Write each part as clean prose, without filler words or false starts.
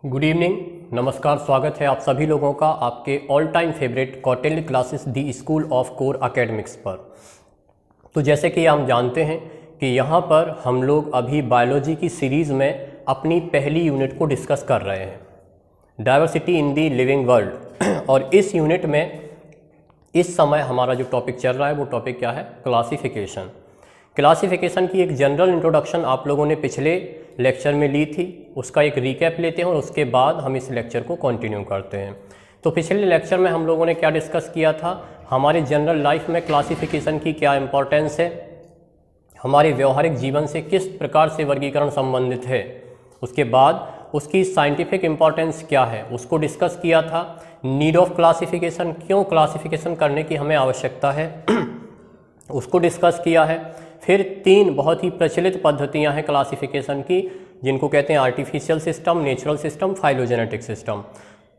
Good evening, नमस्कार। स्वागत है आप सभी लोगों का आपके all time favourite Kautilya classes the school of core academics पर। तो जैसे कि हम जानते हैं कि यहाँ पर हम लोग अभी बायोलॉजी की सीरीज़ में अपनी पहली यूनिट को डिस्कस कर रहे हैं, diversity in the living world. और इस यूनिट में इस समय हमारा जो टॉपिक चल रहा है वो टॉपिक क्या है? क्लासिफिकेशन। क्लासिफिकेशन की एक जनरल इंट्रोडक्शन आप लोगों ने पिछले लेक्चर में ली थी, उसका एक रिकैप लेते हैं और उसके बाद हम इस लेक्चर को कंटिन्यू करते हैं। तो पिछले लेक्चर में हम लोगों ने क्या डिस्कस किया था? हमारे जनरल लाइफ में क्लासिफिकेशन की क्या इंपॉर्टेंस है, हमारे व्यवहारिक जीवन से किस प्रकार से वर्गीकरण संबंधित है, उसके बाद उसकी साइंटिफिक इम्पॉर्टेंस क्या है उसको डिस्कस किया था। नीड ऑफ क्लासिफिकेशन, क्यों क्लासिफिकेशन करने की हमें आवश्यकता है, उसको डिस्कस किया है। फिर तीन बहुत ही प्रचलित पद्धतियां हैं क्लासिफिकेशन की, जिनको कहते हैं artificial system, natural system, phylogenetic system.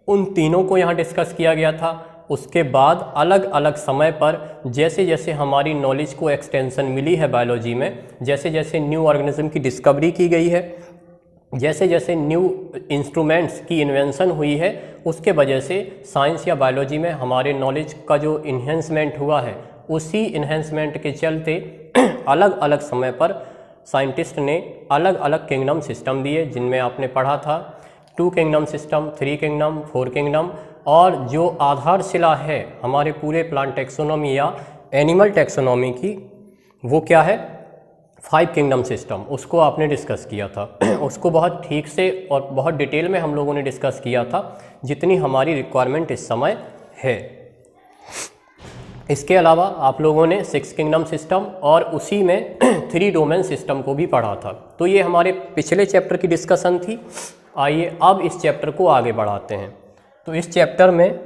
उन तीनों को यहाँ डिस्कस किया गया था। उसके बाद अलग अलग समय पर जैसे जैसे हमारी नॉलेज को एक्सटेंशन मिली है बायोलॉजी में, जैसे जैसे न्यू ऑर्गेनिज्म की डिस्कवरी की गई है, जैसे जैसे न्यू इंस्ट्रूमेंट्स की इन्वेंशन हुई है, उसके वजह से साइंस या बायोलॉजी में हमारे नॉलेज का जो इन्हेंसमेंट हुआ है, उसी इन्हेंसमेंट के चलते अलग अलग समय पर साइंटिस्ट ने अलग अलग किंगडम सिस्टम दिए, जिनमें आपने पढ़ा था 2 किंगडम सिस्टम, 3 किंगडम, 4 किंगडम। और जो आधारशिला है हमारे पूरे प्लांट टेक्सोनॉमी या एनिमल टेक्सोनॉमी की, वो क्या है? 5 किंगडम सिस्टम। उसको आपने डिस्कस किया था। उसको बहुत ठीक से और बहुत डिटेल में हम लोगों ने डिस्कस किया था, जितनी हमारी रिक्वायरमेंट इस समय है। इसके अलावा आप लोगों ने 6 किंगडम सिस्टम और उसी में 3 डोमेन सिस्टम को भी पढ़ा था। तो ये हमारे पिछले चैप्टर की डिस्कशन थी। आइए अब इस चैप्टर को आगे बढ़ाते हैं। तो इस चैप्टर में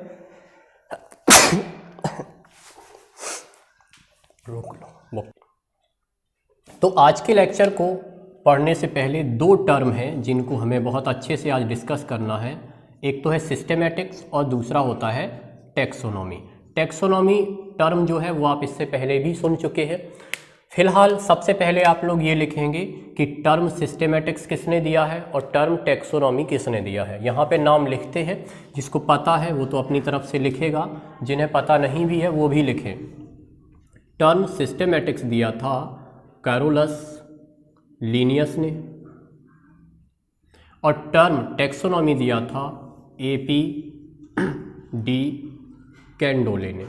तो आज के लेक्चर को पढ़ने से पहले 2 टर्म हैं जिनको हमें बहुत अच्छे से आज डिस्कस करना है। एक तो है सिस्टेमेटिक्स और दूसरा होता है टेक्सोनॉमी। टेक्सोनॉमी टर्म जो है वो आप इससे पहले भी सुन चुके हैं। फिलहाल सबसे पहले आप लोग ये लिखेंगे कि टर्म सिस्टेमेटिक्स किसने दिया है और टर्म टेक्सोनॉमी किसने दिया है। यहाँ पे नाम लिखते हैं, जिसको पता है वो तो अपनी तरफ से लिखेगा, जिन्हें पता नहीं भी है वो भी लिखें। टर्म सिस्टेमेटिक्स दिया था कैरोलस लीनियस ने, और टर्म टेक्सोनॉमी दिया था AP डी कैंडोले ने।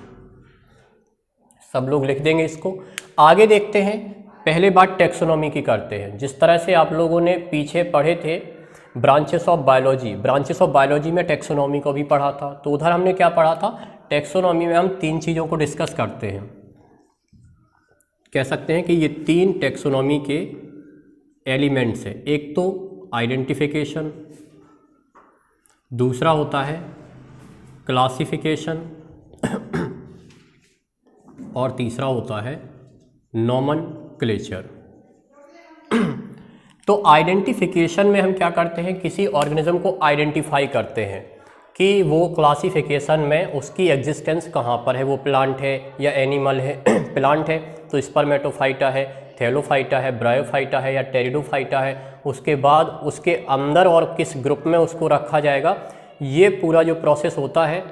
सब लोग लिख देंगे इसको। आगे देखते हैं। पहले बात टेक्सोनॉमी की करते हैं। जिस तरह से आप लोगों ने पीछे पढ़े थे branches of biology, branches of biology में टेक्सोनॉमी को भी पढ़ा था। तो उधर हमने क्या पढ़ा था? टेक्सोनॉमी में हम 3 चीज़ों को डिस्कस करते हैं। कह सकते हैं कि ये 3 टेक्सोनॉमी के एलिमेंट्स हैं। एक तो आइडेंटिफिकेशन, दूसरा होता है क्लासिफिकेशन और तीसरा होता है नॉमेनक्लेचर। तो आइडेंटिफिकेशन में हम क्या करते हैं? किसी ऑर्गेनिज्म को आइडेंटिफाई करते हैं कि वो क्लासिफिकेशन में उसकी एग्जिस्टेंस कहाँ पर है, वो प्लांट है या एनिमल है। प्लांट है तो स्पर्मेटोफाइटा है, थैलोफाइटा है, ब्रायोफाइटा है या टेरिडोफाइटा है। उसके बाद उसके अंदर और किस ग्रुप में उसको रखा जाएगा, ये पूरा जो प्रोसेस होता है,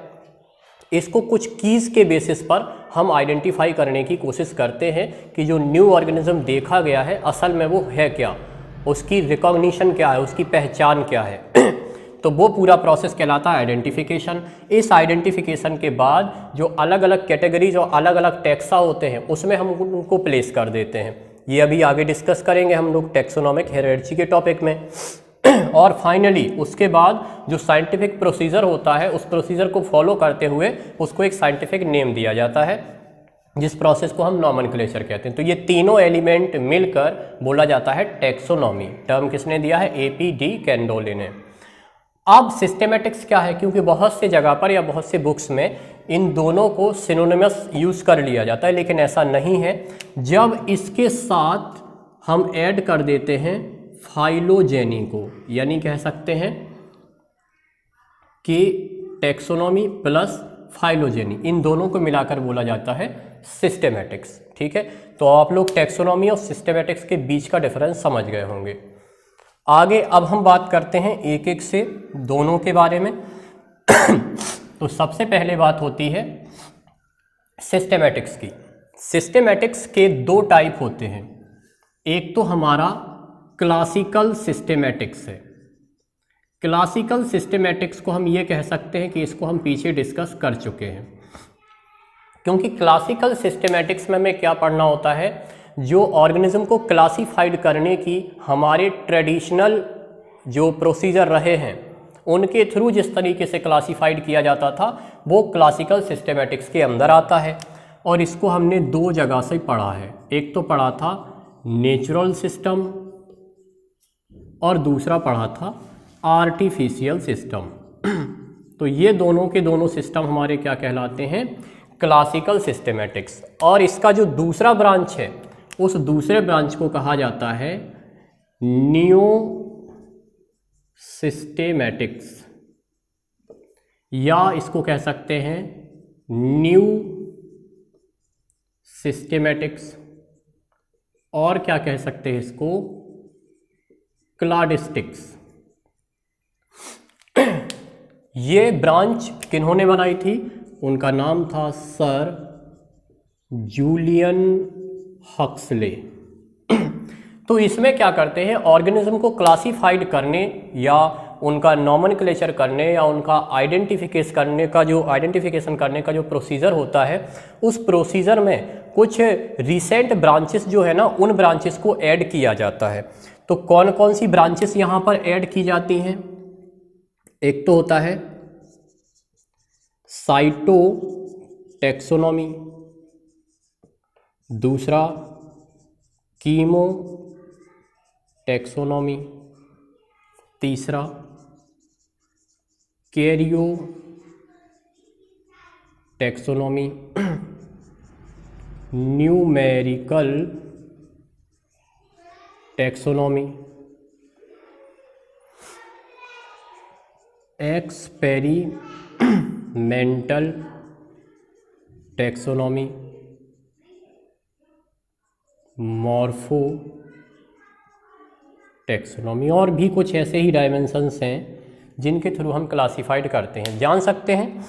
इसको कुछ कीज़ के बेसिस पर हम आइडेंटिफाई करने की कोशिश करते हैं कि जो न्यू ऑर्गेनिज्म देखा गया है असल में वो है क्या, उसकी रिकॉग्निशन क्या है, उसकी पहचान क्या है। तो वो पूरा प्रोसेस कहलाता है आइडेंटिफिकेशन। इस आइडेंटिफिकेशन के बाद जो अलग अलग कैटेगरीज और अलग अलग टैक्सा होते हैं उसमें हम उनको प्लेस कर देते हैं। ये अभी आगे डिस्कस करेंगे हम लोग टैक्सोनॉमिक हायरार्की के टॉपिक में। और फाइनली उसके बाद जो साइंटिफिक प्रोसीजर होता है, उस प्रोसीजर को फॉलो करते हुए उसको एक साइंटिफिक नेम दिया जाता है, जिस प्रोसेस को हम नॉमेनक्लेचर कहते हैं। तो ये तीनों एलिमेंट मिलकर बोला जाता है टेक्सोनॉमी। टर्म किसने दिया है? AP डी कैंडोले ने। अब सिस्टेमेटिक्स क्या है? क्योंकि बहुत से जगह पर या बहुत से बुक्स में इन दोनों को सिनोनिमस यूज़ कर लिया जाता है, लेकिन ऐसा नहीं है। जब इसके साथ हम ऐड कर देते हैं फाइलोजेनी को, यानी कह सकते हैं कि टेक्सोनॉमी प्लस फाइलोजेनी, इन दोनों को मिलाकर बोला जाता है सिस्टेमेटिक्स। ठीक है, तो आप लोग टेक्सोनॉमी और सिस्टेमेटिक्स के बीच का डिफरेंस समझ गए होंगे। आगे अब हम बात करते हैं एक एक से दोनों के बारे में। तो सबसे पहले बात होती है सिस्टेमैटिक्स की। सिस्टेमैटिक्स के दो टाइप होते हैं, एक तो हमारा क्लासिकल सिस्टेमैटिक्स है। क्लासिकल सिस्टेमैटिक्स को हम ये कह सकते हैं कि इसको हम पीछे डिस्कस कर चुके हैं, क्योंकि क्लासिकल सिस्टेमैटिक्स में हमें क्या पढ़ना होता है, जो ऑर्गेनिज्म को क्लासिफाइड करने की हमारे ट्रेडिशनल जो प्रोसीजर रहे हैं उनके थ्रू जिस तरीके से क्लासिफाइड किया जाता था वो क्लासिकल सिस्टेमैटिक्स के अंदर आता है। और इसको हमने दो जगह से पढ़ा है, एक तो पढ़ा था नेचुरल सिस्टम और दूसरा पढ़ा था आर्टिफिशियल सिस्टम। तो ये दोनों के दोनों सिस्टम हमारे क्या कहलाते हैं, क्लासिकल सिस्टेमैटिक्स। और इसका जो दूसरा ब्रांच है उस दूसरे ब्रांच को कहा जाता है न्यू सिस्टेमैटिक्स, या इसको कह सकते हैं न्यू सिस्टेमैटिक्स, और क्या कह सकते हैं इसको, क्लाडिस्टिक्स। ये ब्रांच किन्होंने बनाई थी, उनका नाम था सर जूलियन हक्सले। तो इसमें क्या करते हैं, ऑर्गेनिज्म को क्लासिफाइड करने या उनका नॉमेनक्लेचर करने या उनका आइडेंटिफिकेशन करने का जो प्रोसीजर होता है, उस प्रोसीजर में कुछ रिसेंट ब्रांचेस जो है ना, उन ब्रांचेस को ऐड किया जाता है। तो कौन कौन सी ब्रांचेस यहाँ पर ऐड की जाती हैं, एक तो होता है साइटो टैक्सोनॉमी, दूसरा कीमो टैक्सोनॉमी, तीसरा Cairo taxonomy, numerical taxonomy, experimental taxonomy, morpho taxonomy, और भी कुछ ऐसे ही डायमेंशंस हैं जिनके थ्रू हम क्लासिफाइड करते हैं। जान सकते हैं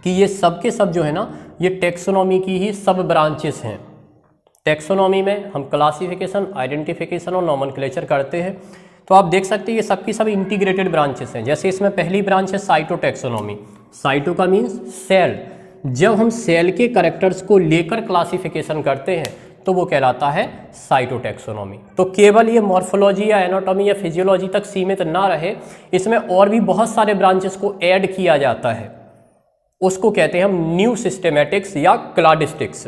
कि ये सब के सब जो है ना, ये टैक्सोनॉमी की ही सब ब्रांचेस हैं। टैक्सोनॉमी में हम क्लासिफिकेशन, आइडेंटिफिकेशन और नॉमेनक्लेचर करते हैं। तो आप देख सकते हैं ये सब की सब इंटीग्रेटेड ब्रांचेस हैं। जैसे इसमें पहली ब्रांच है साइटोटैक्सोनॉमी। साइटो का मीन्स सेल। जब हम सेल के कैरेक्टर्स को लेकर क्लासिफिकेशन करते हैं तो वो कहलाता है साइटोटैक्सोनॉमी। तो केवल ये मॉर्फोलॉजी या एनाटॉमी या फिजियोलॉजी तक सीमित ना रहे, इसमें और भी बहुत सारे ब्रांचेस को ऐड किया जाता है, उसको कहते हैं हम न्यू सिस्टेमैटिक्स या क्लाडिस्टिक्स।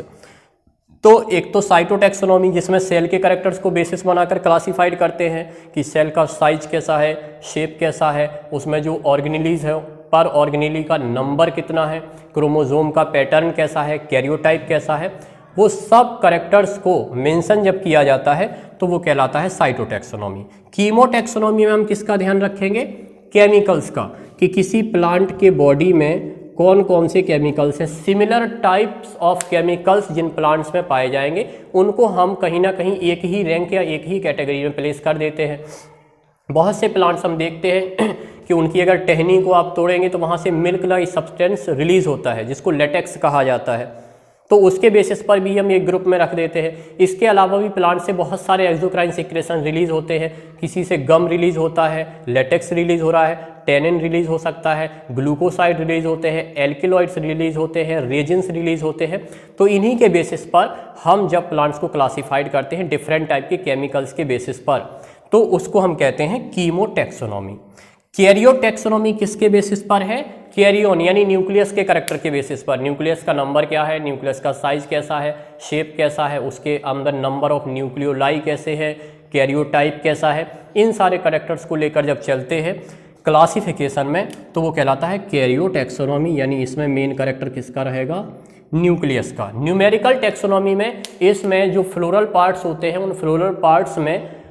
तो एक तो साइटोटैक्सोनॉमी, जिसमें सेल के कैरेक्टर्स को बेसिस बनाकर क्लासिफाइड करते हैं कि सेल का साइज कैसा है, शेप कैसा है, उसमें जो ऑर्गेनेलीज है पर ऑर्गेनेली का नंबर कितना है, क्रोमोसोम का पैटर्न कैसा है, कैरियोटाइप कैसा है, वो सब कैरेक्टर्स को मेंशन जब किया जाता है तो वो कहलाता है साइटोटैक्सोनॉमी। कीमोटैक्सोनॉमी में हम किसका ध्यान रखेंगे, केमिकल्स का, कि किसी प्लांट के बॉडी में कौन कौन से केमिकल्स हैं, सिमिलर टाइप्स ऑफ केमिकल्स जिन प्लांट्स में पाए जाएंगे उनको हम कहीं ना कहीं एक ही रैंक या एक ही कैटेगरी में प्लेस कर देते हैं। बहुत से प्लांट्स हम देखते हैं कि उनकी अगर टहनी को आप तोड़ेंगे तो वहाँ से मिल्क लाइक सब्सटेंस रिलीज होता है जिसको लेटेक्स कहा जाता है, तो उसके बेसिस पर भी हम एक ग्रुप में रख देते हैं। इसके अलावा भी प्लांट से बहुत सारे एक्सोक्राइन सिक्रेशन रिलीज होते हैं, किसी से गम रिलीज होता है, लेटेक्स रिलीज हो रहा है, टेनिन रिलीज हो सकता है, ग्लूकोसाइड रिलीज होते हैं, एल्किलॉइड्स रिलीज होते हैं, रेजिन्स रिलीज होते हैं। तो इन्हीं के बेसिस पर हम जब प्लांट्स को क्लासिफाइड करते हैं डिफरेंट टाइप के केमिकल्स के बेसिस पर, तो उसको हम कहते हैं कीमोटैक्सोनॉमी। कैरियोटैक्सोनॉमी किसके बेसिस पर है, कैरियोन यानी न्यूक्लियस के कैरेक्टर के बेसिस पर, न्यूक्लियस का नंबर क्या है, न्यूक्लियस का साइज कैसा है, शेप कैसा है, उसके अंदर नंबर ऑफ न्यूक्लियोलाई कैसे है, कैरियोटाइप कैसा है, इन सारे कैरेक्टर्स को लेकर जब चलते हैं क्लासिफिकेशन में तो वो कहलाता है कैरियोटैक्सोनॉमी, यानी इसमें मेन कैरेक्टर किसका रहेगा, न्यूक्लियस का। न्यूमेरिकल टैक्सोनॉमी में इसमें जो फ्लोरल पार्ट्स होते हैं उन फ्लोरल पार्ट्स में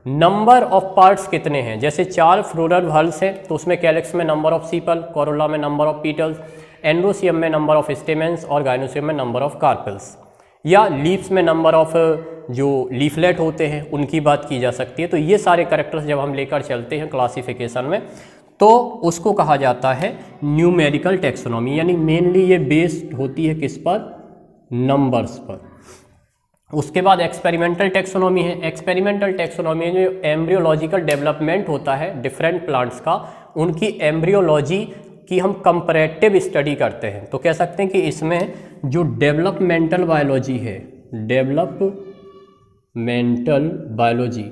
नंबर ऑफ पार्ट्स कितने हैं, जैसे 4 फ्लोरल हल्स हैं तो उसमें कैलिक्स में नंबर ऑफ सीपल, कोरोला में नंबर ऑफ पीटल्स, एंड्रोसियम में नंबर ऑफ स्टेमेंस और गाइनोसियम में नंबर ऑफ कार्पेल्स, या लीव्स में नंबर ऑफ जो लीफलेट होते हैं उनकी बात की जा सकती है। तो ये सारे कैरेक्टर्स जब हम लेकर चलते हैं क्लासिफिकेशन में तो उसको कहा जाता है न्यूमेरिकल टेक्सोनॉमी, यानी मेनली ये बेस्ड होती है किस पर, नंबर्स पर। उसके बाद एक्सपेरिमेंटल टेक्सोनॉमी है। एक्सपेरिमेंटल टेक्सोनॉमी जो एम्ब्रियोलॉजिकल डेवलपमेंट होता है डिफरेंट प्लांट्स का, उनकी एम्ब्रियोलॉजी की हम कंपैरेटिव स्टडी करते हैं। तो कह सकते हैं कि इसमें जो डेवलपमेंटल बायोलॉजी है, डेवलपमेंटल बायोलॉजी,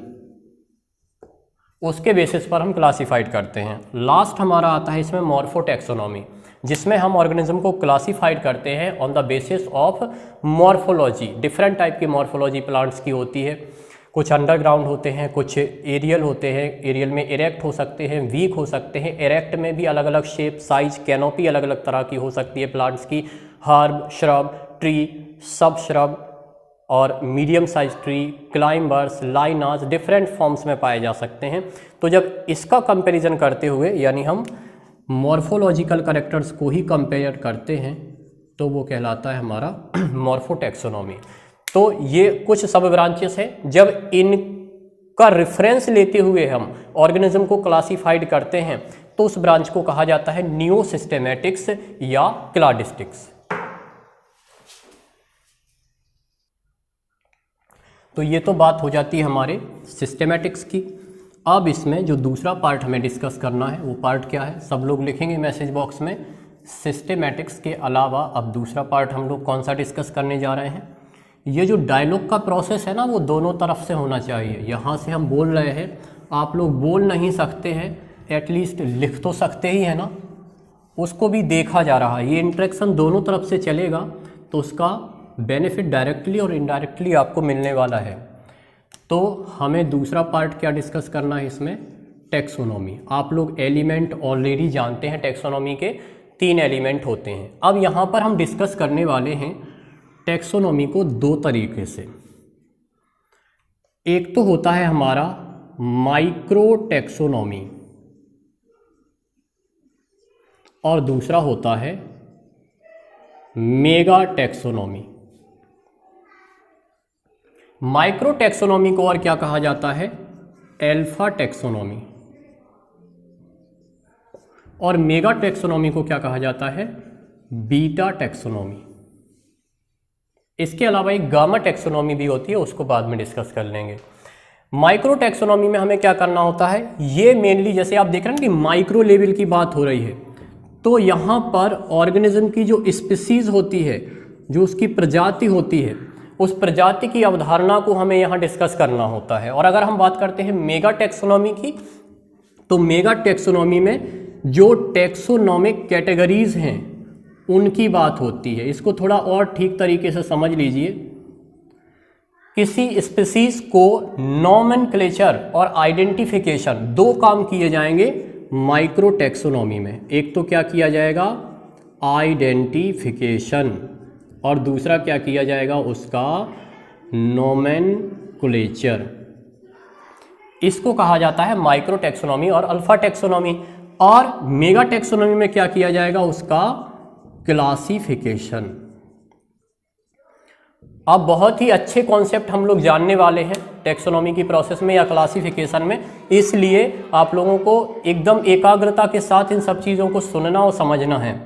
उसके बेसिस पर हम क्लासिफाइड करते हैं। लास्ट हमारा आता है इसमें मॉर्फोटेक्सोनॉमी, जिसमें हम ऑर्गेनिज्म को क्लासिफाइड करते हैं on the basis of morphology. Different type की मॉर्फोलॉजी प्लांट्स की होती है, कुछ अंडरग्राउंड होते हैं, कुछ एरियल होते हैं। एरियल में इरेक्ट हो सकते हैं, वीक हो सकते हैं। इरेक्ट में भी अलग अलग शेप, साइज, कैनोपी अलग अलग तरह की हो सकती है प्लांट्स की। Herb, shrub, tree, sub shrub और medium size tree, climbers, lianas different forms में पाए जा सकते हैं। तो जब इसका कंपैरिजन करते हुए यानी हम मॉर्फोलॉजिकल कैरेक्टर्स को ही कंपेयर करते हैं तो वो कहलाता है हमारा मॉर्फोटेक्सोनॉमी। तो ये कुछ सब ब्रांचेस हैं। जब इनका रेफरेंस लेते हुए हम ऑर्गेनिज्म को क्लासिफाइड करते हैं तो उस ब्रांच को कहा जाता है न्यू सिस्टेमेटिक्स या क्लाडिस्टिक्स। तो ये तो बात हो जाती है हमारे सिस्टेमेटिक्स की। अब इसमें जो दूसरा पार्ट हमें डिस्कस करना है वो पार्ट क्या है, सब लोग लिखेंगे मैसेज बॉक्स में। सिस्टेमेटिक्स के अलावा अब दूसरा पार्ट हम लोग कौन सा डिस्कस करने जा रहे हैं। ये जो डायलॉग का प्रोसेस है ना, वो दोनों तरफ से होना चाहिए। यहाँ से हम बोल रहे हैं, आप लोग बोल नहीं सकते हैं, एटलीस्ट लिख तो सकते ही है ना, उसको भी देखा जा रहा है। ये इंटरेक्शन दोनों तरफ से चलेगा तो उसका बेनिफिट डायरेक्टली और इनडायरेक्टली आपको मिलने वाला है। तो हमें दूसरा पार्ट क्या डिस्कस करना है इसमें, टेक्सोनॉमी। आप लोग एलिमेंट ऑलरेडी जानते हैं, टेक्सोनॉमी के 3 एलिमेंट होते हैं। अब यहाँ पर हम डिस्कस करने वाले हैं टेक्सोनॉमी को 2 तरीके से। एक तो होता है हमारा माइक्रो टेक्सोनॉमी और दूसरा होता है मेगा टेक्सोनॉमी। माइक्रो टेक्सोनॉमी को और क्या कहा जाता है, अल्फा टेक्सोनॉमी। और मेगा टेक्सोनॉमी को क्या कहा जाता है, बीटा टेक्सोनॉमी। इसके अलावा एक गामा टेक्सोनॉमी भी होती है, उसको बाद में डिस्कस कर लेंगे। माइक्रो टेक्सोनॉमी में हमें क्या करना होता है, ये मेनली जैसे आप देख रहे हैं कि माइक्रो लेवल की बात हो रही है, तो यहाँ पर ऑर्गेनिज्म की जो स्पीसीज होती है, जो उसकी प्रजाति होती है, उस प्रजाति की अवधारणा को हमें यहाँ डिस्कस करना होता है। और अगर हम बात करते हैं मेगा टेक्सोनॉमी की, तो मेगा टेक्सोनॉमी में जो टेक्सोनॉमिक कैटेगरीज हैं उनकी बात होती है। इसको थोड़ा और ठीक तरीके से समझ लीजिए। किसी स्पीसीज को नॉमेनक्लेचर और आइडेंटिफिकेशन 2 काम किए जाएंगे माइक्रो टेक्सोनॉमी में। एक तो क्या किया जाएगा, आइडेंटिफिकेशन, और दूसरा क्या किया जाएगा, उसका नोमेनक्लेचर। इसको कहा जाता है माइक्रो टेक्सोनॉमी और अल्फा टेक्सोनॉमी। और मेगा टेक्सोनॉमी में क्या किया जाएगा, उसका क्लासिफिकेशन। अब बहुत ही अच्छे कॉन्सेप्ट हम लोग जानने वाले हैं टेक्सोनॉमी की प्रोसेस में या क्लासिफिकेशन में, इसलिए आप लोगों को एकदम एकाग्रता के साथ इन सब चीज़ों को सुनना और समझना है।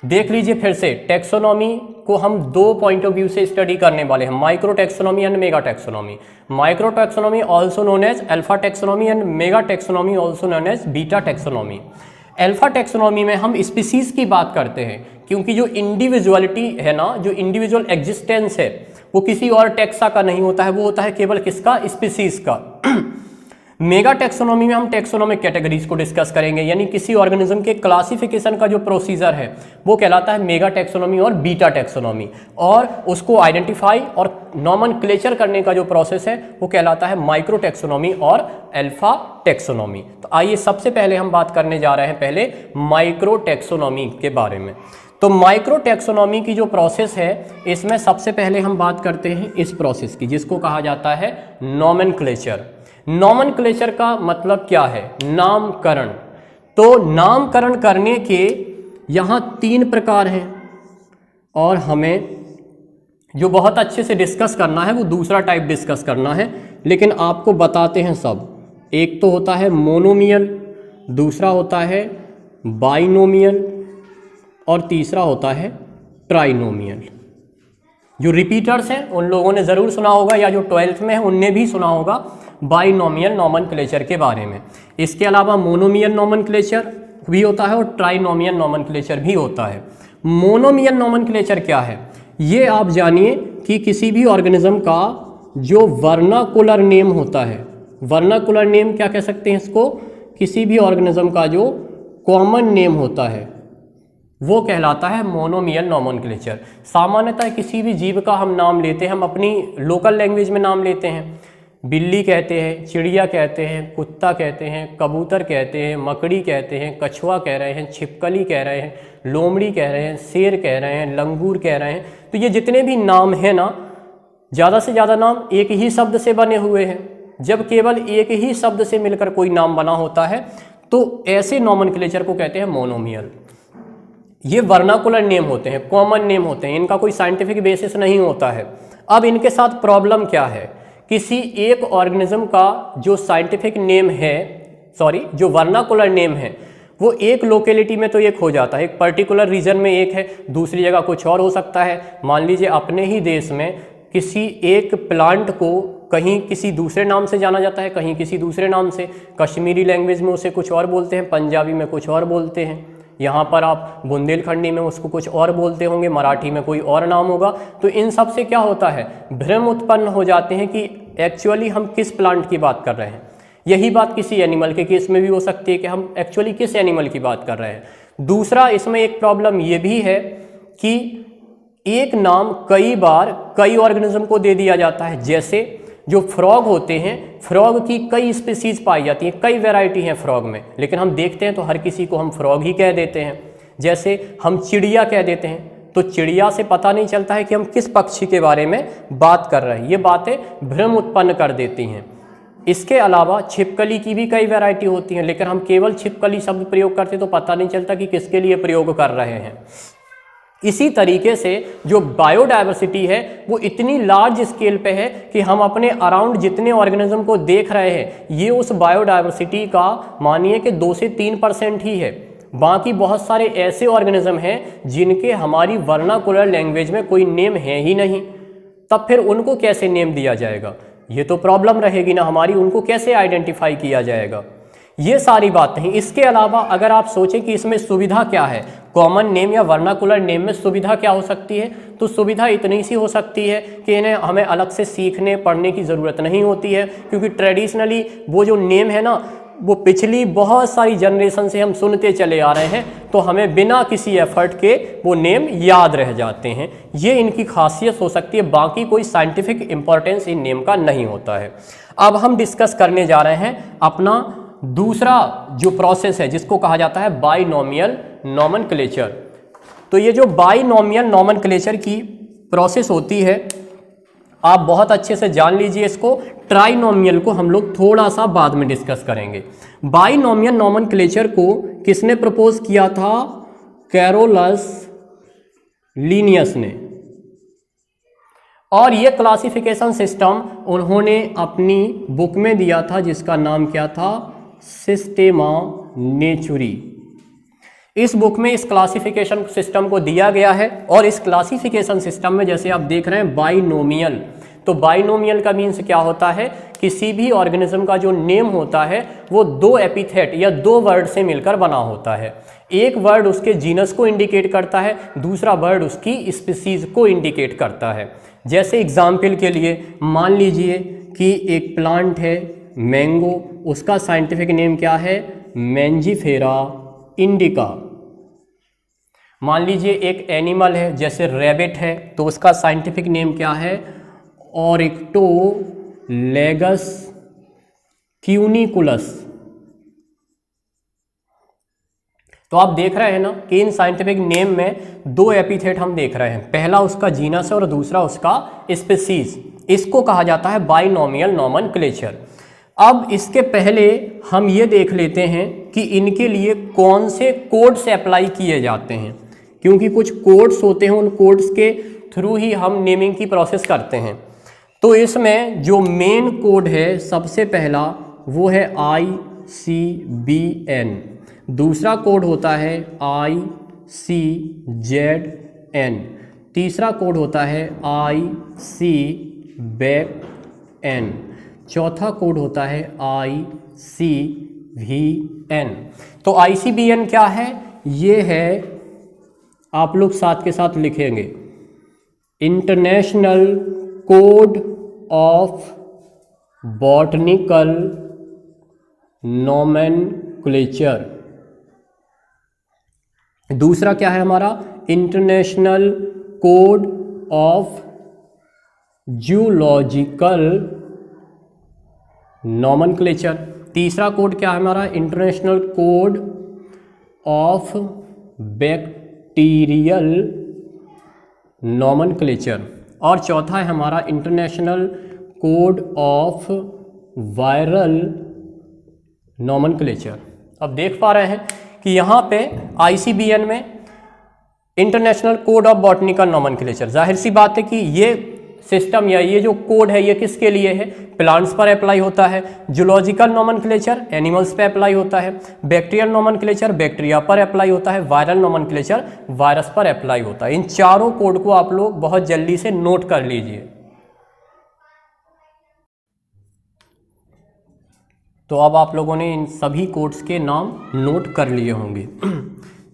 देख लीजिए फिर से, टेक्सोनॉमी को हम 2 पॉइंट ऑफ व्यू से स्टडी करने वाले हैं, micro taxonomy and mega taxonomy. Micro taxonomy also known as alpha taxonomy and mega taxonomy also known as beta taxonomy. Alpha taxonomy में हम स्पीसीज की बात करते हैं, क्योंकि जो इंडिविजुअलिटी है ना, जो इंडिविजुअल एग्जिस्टेंस है, वो किसी और टेक्सा का नहीं होता है, वो होता है केवल किसका, स्पीसीज का। मेगा टेक्सोनॉमी में हम टेक्सोनॉमिक कैटेगरीज को डिस्कस करेंगे, यानी किसी ऑर्गेनिज्म के क्लासिफिकेशन का जो प्रोसीजर है वो कहलाता है मेगा टेक्सोनॉमी और बीटा टेक्सोनॉमी, और उसको आइडेंटिफाई और नॉमेनक्लेचर करने का जो प्रोसेस है वो कहलाता है माइक्रो टेक्सोनॉमी और अल्फा टेक्सोनॉमी। तो आइए सबसे पहले हम बात करने जा रहे हैं पहले माइक्रो टेक्सोनॉमी के बारे में। तो माइक्रो टेक्सोनॉमी की जो प्रोसेस है, इसमें सबसे पहले हम बात करते हैं इस प्रोसेस की, जिसको कहा जाता है नॉमेनक्लेचर। नॉमेनक्लेचर का मतलब क्या है, नामकरण। तो नामकरण करने के यहाँ 3 प्रकार हैं और हमें जो बहुत अच्छे से डिस्कस करना है वो दूसरा टाइप डिस्कस करना है, लेकिन आपको बताते हैं सब। एक तो होता है मोनोमियल, दूसरा होता है बाइनोमियल और तीसरा होता है ट्राइनोमियल। जो रिपीटर्स हैं उन लोगों ने ज़रूर सुना होगा, या जो 12th में है उनने भी सुना होगा बाइनोमियल नोमेनक्लेचर के बारे में। इसके अलावा मोनोमियल नोमेनक्लेचर भी होता है और ट्राइनोमियल नोमेनक्लेचर भी होता है। मोनोमियल नोमेनक्लेचर क्या है, ये आप जानिए कि किसी भी ऑर्गेनिज्म का जो वर्नाकुलर नेम होता है, वर्नाकुलर नेम क्या कह सकते हैं इसको, किसी भी ऑर्गेनिज्म का जो कॉमन नेम होता है वो कहलाता है मोनोमियल नोमेनक्लेचर। सामान्यतः किसी भी जीव का हम नाम लेते हैं, हम अपनी लोकल लैंग्वेज में नाम लेते हैं। बिल्ली कहते हैं, चिड़िया कहते हैं, कुत्ता कहते हैं, कबूतर कहते हैं, मकड़ी कहते हैं, कछुआ कह रहे हैं, छिपकली कह रहे हैं, लोमड़ी कह रहे हैं, शेर कह रहे हैं, लंगूर कह रहे हैं। तो ये जितने भी नाम हैं ना, ज़्यादा से ज़्यादा नाम एक ही शब्द से बने हुए हैं। जब केवल एक ही शब्द से मिलकर कोई नाम बना होता है तो ऐसे नोमेनक्लेचर को कहते हैं मोनोमियल। ये वर्नाकुलर नेम होते हैं, कॉमन नेम होते हैं, इनका कोई साइंटिफिक बेसिस नहीं होता है। अब इनके साथ प्रॉब्लम क्या है, किसी एक ऑर्गेनिज्म का जो साइंटिफिक नेम है, जो वर्नाकुलर नेम है, वो एक लोकेलिटी में तो एक हो जाता है, एक पर्टिकुलर रीजन में एक है, दूसरी जगह कुछ और हो सकता है। मान लीजिए अपने ही देश में किसी एक प्लांट को कहीं किसी दूसरे नाम से जाना जाता है, कहीं किसी दूसरे नाम से। कश्मीरी लैंग्वेज में उसे कुछ और बोलते हैं, पंजाबी में कुछ और बोलते हैं, यहाँ पर आप बुंदेलखंडी में उसको कुछ और बोलते होंगे, मराठी में कोई और नाम होगा। तो इन सब से क्या होता है, भ्रम उत्पन्न हो जाते हैं कि एक्चुअली हम किस प्लांट की बात कर रहे हैं। यही बात किसी एनिमल के केस में भी हो सकती है कि हम एक्चुअली किस एनिमल की बात कर रहे हैं। दूसरा इसमें एक प्रॉब्लम ये भी है कि एक नाम कई बार कई ऑर्गेनिज्म को दे दिया जाता है। जैसे जो फ्रॉग होते हैं, फ्रॉग की कई स्पीसीज पाई जाती हैं, कई वैरायटी हैं फ्रॉग में, लेकिन हम देखते हैं तो हर किसी को हम फ्रॉग ही कह देते हैं। जैसे हम चिड़िया कह देते हैं, तो चिड़िया से पता नहीं चलता है कि हम किस पक्षी के बारे में बात कर रहे हैं। ये बातें भ्रम उत्पन्न कर देती हैं। इसके अलावा छिपकली की भी कई वैरायटी होती हैं, लेकिन हम केवल छिपकली शब्द प्रयोग करते तो पता नहीं चलता कि किसके लिए प्रयोग कर रहे हैं। इसी तरीके से जो बायोडायवर्सिटी है वो इतनी लार्ज स्केल पे है कि हम अपने अराउंड जितने ऑर्गेनिज्म को देख रहे हैं, ये उस बायोडायवर्सिटी का मानिए कि 2 से 3% ही है। बाकी बहुत सारे ऐसे ऑर्गेनिज्म हैं जिनके हमारी वर्नाकुलर लैंग्वेज में कोई नेम है ही नहीं। तब फिर उनको कैसे नेम दिया जाएगा, ये तो प्रॉब्लम रहेगी ना हमारी, उनको कैसे आइडेंटिफाई किया जाएगा। ये सारी बातें हैं। इसके अलावा अगर आप सोचें कि इसमें सुविधा क्या है, कॉमन नेम या वर्नाकुलर नेम में सुविधा क्या हो सकती है, तो सुविधा इतनी सी हो सकती है कि इन्हें हमें अलग से सीखने पढ़ने की ज़रूरत नहीं होती है, क्योंकि ट्रेडिशनली वो जो नेम है ना, वो पिछली बहुत सारी जनरेशन से हम सुनते चले आ रहे हैं, तो हमें बिना किसी एफर्ट के वो नेम याद रह जाते हैं। ये इनकी खासियत हो सकती है, बाकी कोई साइंटिफिक इम्पोर्टेंस इन नेम का नहीं होता है। अब हम डिस्कस करने जा रहे हैं अपना दूसरा जो प्रोसेस है, जिसको कहा जाता है बाइनोमियल नोमेनक्लेचर। तो ये जो बाइनोमियल नोमेनक्लेचर की प्रोसेस होती है, आप बहुत अच्छे से जान लीजिए इसको। ट्राइनोमियल को हम लोग थोड़ा सा बाद में डिस्कस करेंगे। बाइनोमियल नोमेनक्लेचर को किसने प्रपोज किया था, कैरोलस लीनियस ने। और ये क्लासिफिकेशन सिस्टम उन्होंने अपनी बुक में दिया था, जिसका नाम क्या था, सिस्टेमा नेचुरी। इस बुक में इस क्लासिफिकेशन सिस्टम को दिया गया है। और इस क्लासिफिकेशन सिस्टम में जैसे आप देख रहे हैं बाइनोमियल, तो बाइनोमियल का मीन्स क्या होता है, किसी भी ऑर्गेनिज्म का जो नेम होता है वो 2 एपिथेट या 2 वर्ड से मिलकर बना होता है। एक वर्ड उसके जीनस को इंडिकेट करता है, दूसरा वर्ड उसकी स्पीसीज को इंडिकेट करता है। जैसे एग्जाम्पल के लिए मान लीजिए कि एक प्लांट है मैंगो, उसका साइंटिफिक नेम क्या है, मैंजीफेरा इंडिका। मान लीजिए एक एनिमल है जैसे रैबिट है, तो उसका साइंटिफिक नेम क्या है, ऑरिक्टोलेगस क्यूनिकुलस। तो आप देख रहे हैं ना कि इन साइंटिफिक नेम में 2 एपिथेट हम देख रहे हैं, पहला उसका जीनस है और दूसरा उसका स्पीसीज। इसको कहा जाता है बाइनोमियल नोमेनक्लेचर। अब इसके पहले हम ये देख लेते हैं कि इनके लिए कौन से कोड्स अप्लाई किए जाते हैं, क्योंकि कुछ कोड्स होते हैं, उन कोड्स के थ्रू ही हम नेमिंग की प्रोसेस करते हैं। तो इसमें जो मेन कोड है सबसे पहला वो है ICBN, दूसरा कोड होता है ICZN, तीसरा कोड होता है ICBACN, चौथा कोड होता है ICVN। तो ICBN क्या है? ये है, आप लोग साथ के साथ लिखेंगे, international code of botanical nomenclature. दूसरा क्या है हमारा? International code of zoological nomenclature. तीसरा कोड क्या है हमारा? International code of bacterial nomenclature. और चौथा है हमारा international code of viral nomenclature. अब देख पा रहे हैं कि यहाँ पे ICBN में international code of botanical nomenclature, जाहिर सी बात है कि ये सिस्टम या ये जो कोड है ये किसके लिए है? प्लांट्स पर अप्लाई होता है। जूलॉजिकल नोमेनक्लेचर एनिमल्स पे अप्लाई होता है। बैक्टीरियल नोमेनक्लेचर बैक्टीरिया पर अप्लाई होता है। वायरल नोमेनक्लेचर वायरस पर अप्लाई होता है। इन चारों कोड को आप लोग बहुत जल्दी से नोट कर लीजिए। तो अब आप लोगों ने इन सभी कोड्स के नाम नोट कर लिए होंगे।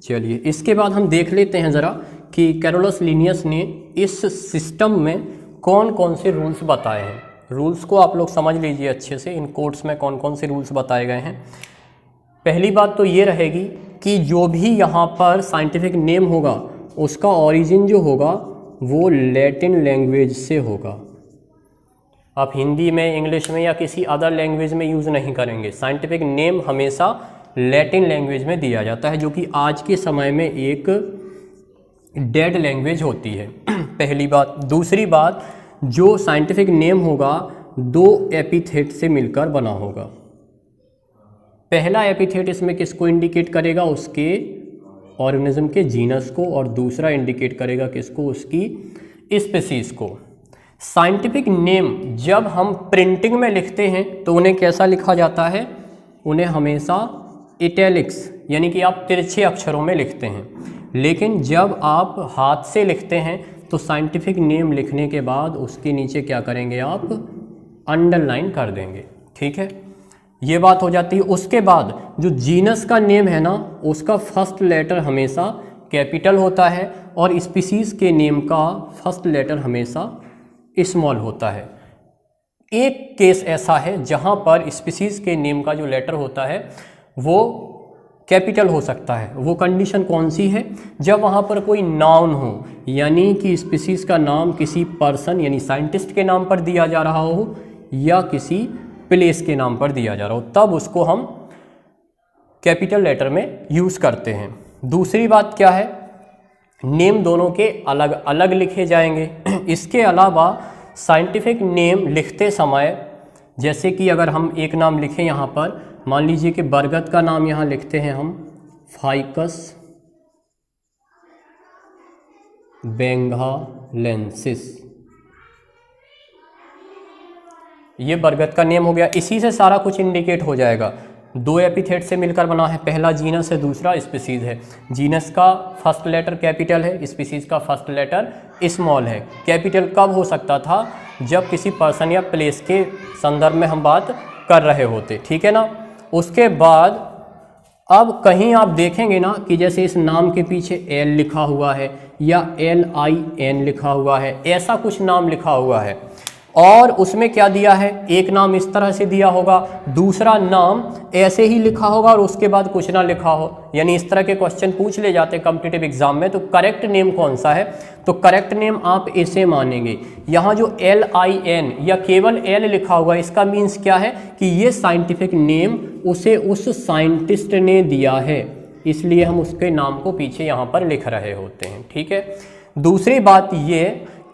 चलिए इसके बाद हम देख लेते हैं ज़रा कि कैरोलस लिनियस ने इस सिस्टम में कौन कौन से रूल्स बताए हैं। रूल्स को आप लोग समझ लीजिए अच्छे से, इन कोड्स में कौन कौन से रूल्स बताए गए हैं। पहली बात तो ये रहेगी कि जो भी यहाँ पर साइंटिफिक नेम होगा उसका ओरिजिन जो होगा वो लैटिन लैंग्वेज से होगा। आप हिंदी में, इंग्लिश में या किसी अदर लैंग्वेज में यूज़ नहीं करेंगे। साइंटिफिक नेम हमेशा लैटिन लैंग्वेज में दिया जाता है, जो कि आज के समय में एक डेड लैंग्वेज होती है। पहली बात। दूसरी बात, जो साइंटिफिक नेम होगा 2 एपिथेट से मिलकर बना होगा। पहला एपिथेट इसमें किसको इंडिकेट करेगा? उसके ऑर्गेनिज्म के जीनस को, और दूसरा इंडिकेट करेगा किसको? उसकी स्पीसीज को। साइंटिफिक नेम जब हम प्रिंटिंग में लिखते हैं तो उन्हें कैसा लिखा जाता है? उन्हें हमेशा इटैलिक्स यानी कि आप तिरछे अक्षरों में लिखते हैं। लेकिन जब आप हाथ से लिखते हैं तो साइंटिफिक नेम लिखने के बाद उसके नीचे क्या करेंगे? आप अंडरलाइन कर देंगे। ठीक है, ये बात हो जाती है। उसके बाद जो जीनस का नेम है ना, उसका फर्स्ट लेटर हमेशा कैपिटल होता है और स्पीसीज के नेम का फर्स्ट लेटर हमेशा स्मॉल होता है। एक केस ऐसा है जहाँ पर स्पीसीज के नेम का जो लेटर होता है वो कैपिटल हो सकता है। वो कंडीशन कौन सी है? जब वहाँ पर कोई नाउन हो, यानी कि स्पीसीज का नाम किसी पर्सन यानी साइंटिस्ट के नाम पर दिया जा रहा हो या किसी प्लेस के नाम पर दिया जा रहा हो, तब उसको हम कैपिटल लेटर में यूज़ करते हैं। दूसरी बात क्या है? नेम दोनों के अलग अलग लिखे जाएंगे। इसके अलावा साइंटिफिक नेम लिखते समय, जैसे कि अगर हम एक नाम लिखें यहाँ पर, मान लीजिए कि बरगद का नाम यहाँ लिखते हैं हम फाइकस बेंगालेंसिस, ये बरगद का नेम हो गया। इसी से सारा कुछ इंडिकेट हो जाएगा। 2 एपिथेट से मिलकर बना है, पहला जीनस है, दूसरा स्पीसीज है। जीनस का फर्स्ट लेटर कैपिटल है, स्पीसीज का फर्स्ट लेटर स्मॉल है। कैपिटल कब हो सकता था? जब किसी पर्सन या प्लेस के संदर्भ में हम बात कर रहे होते। ठीक है ना। उसके बाद अब कहीं आप देखेंगे ना कि जैसे इस नाम के पीछे L लिखा हुआ है या LIN लिखा हुआ है, ऐसा कुछ नाम लिखा हुआ है, और उसमें क्या दिया है? एक नाम इस तरह से दिया होगा, दूसरा नाम ऐसे ही लिखा होगा और उसके बाद कुछ ना लिखा हो। यानी इस तरह के क्वेश्चन पूछ ले जाते हैं कॉम्पिटिटिव एग्जाम में। तो करेक्ट नेम कौन सा है? तो करेक्ट नेम आप इसे मानेंगे। यहाँ जो LIN या केवल L लिखा हुआ है, इसका मीन्स क्या है कि ये साइंटिफिक नेम उसे उस साइंटिस्ट ने दिया है, इसलिए हम उसके नाम को पीछे यहाँ पर लिख रहे होते हैं। ठीक है। दूसरी बात ये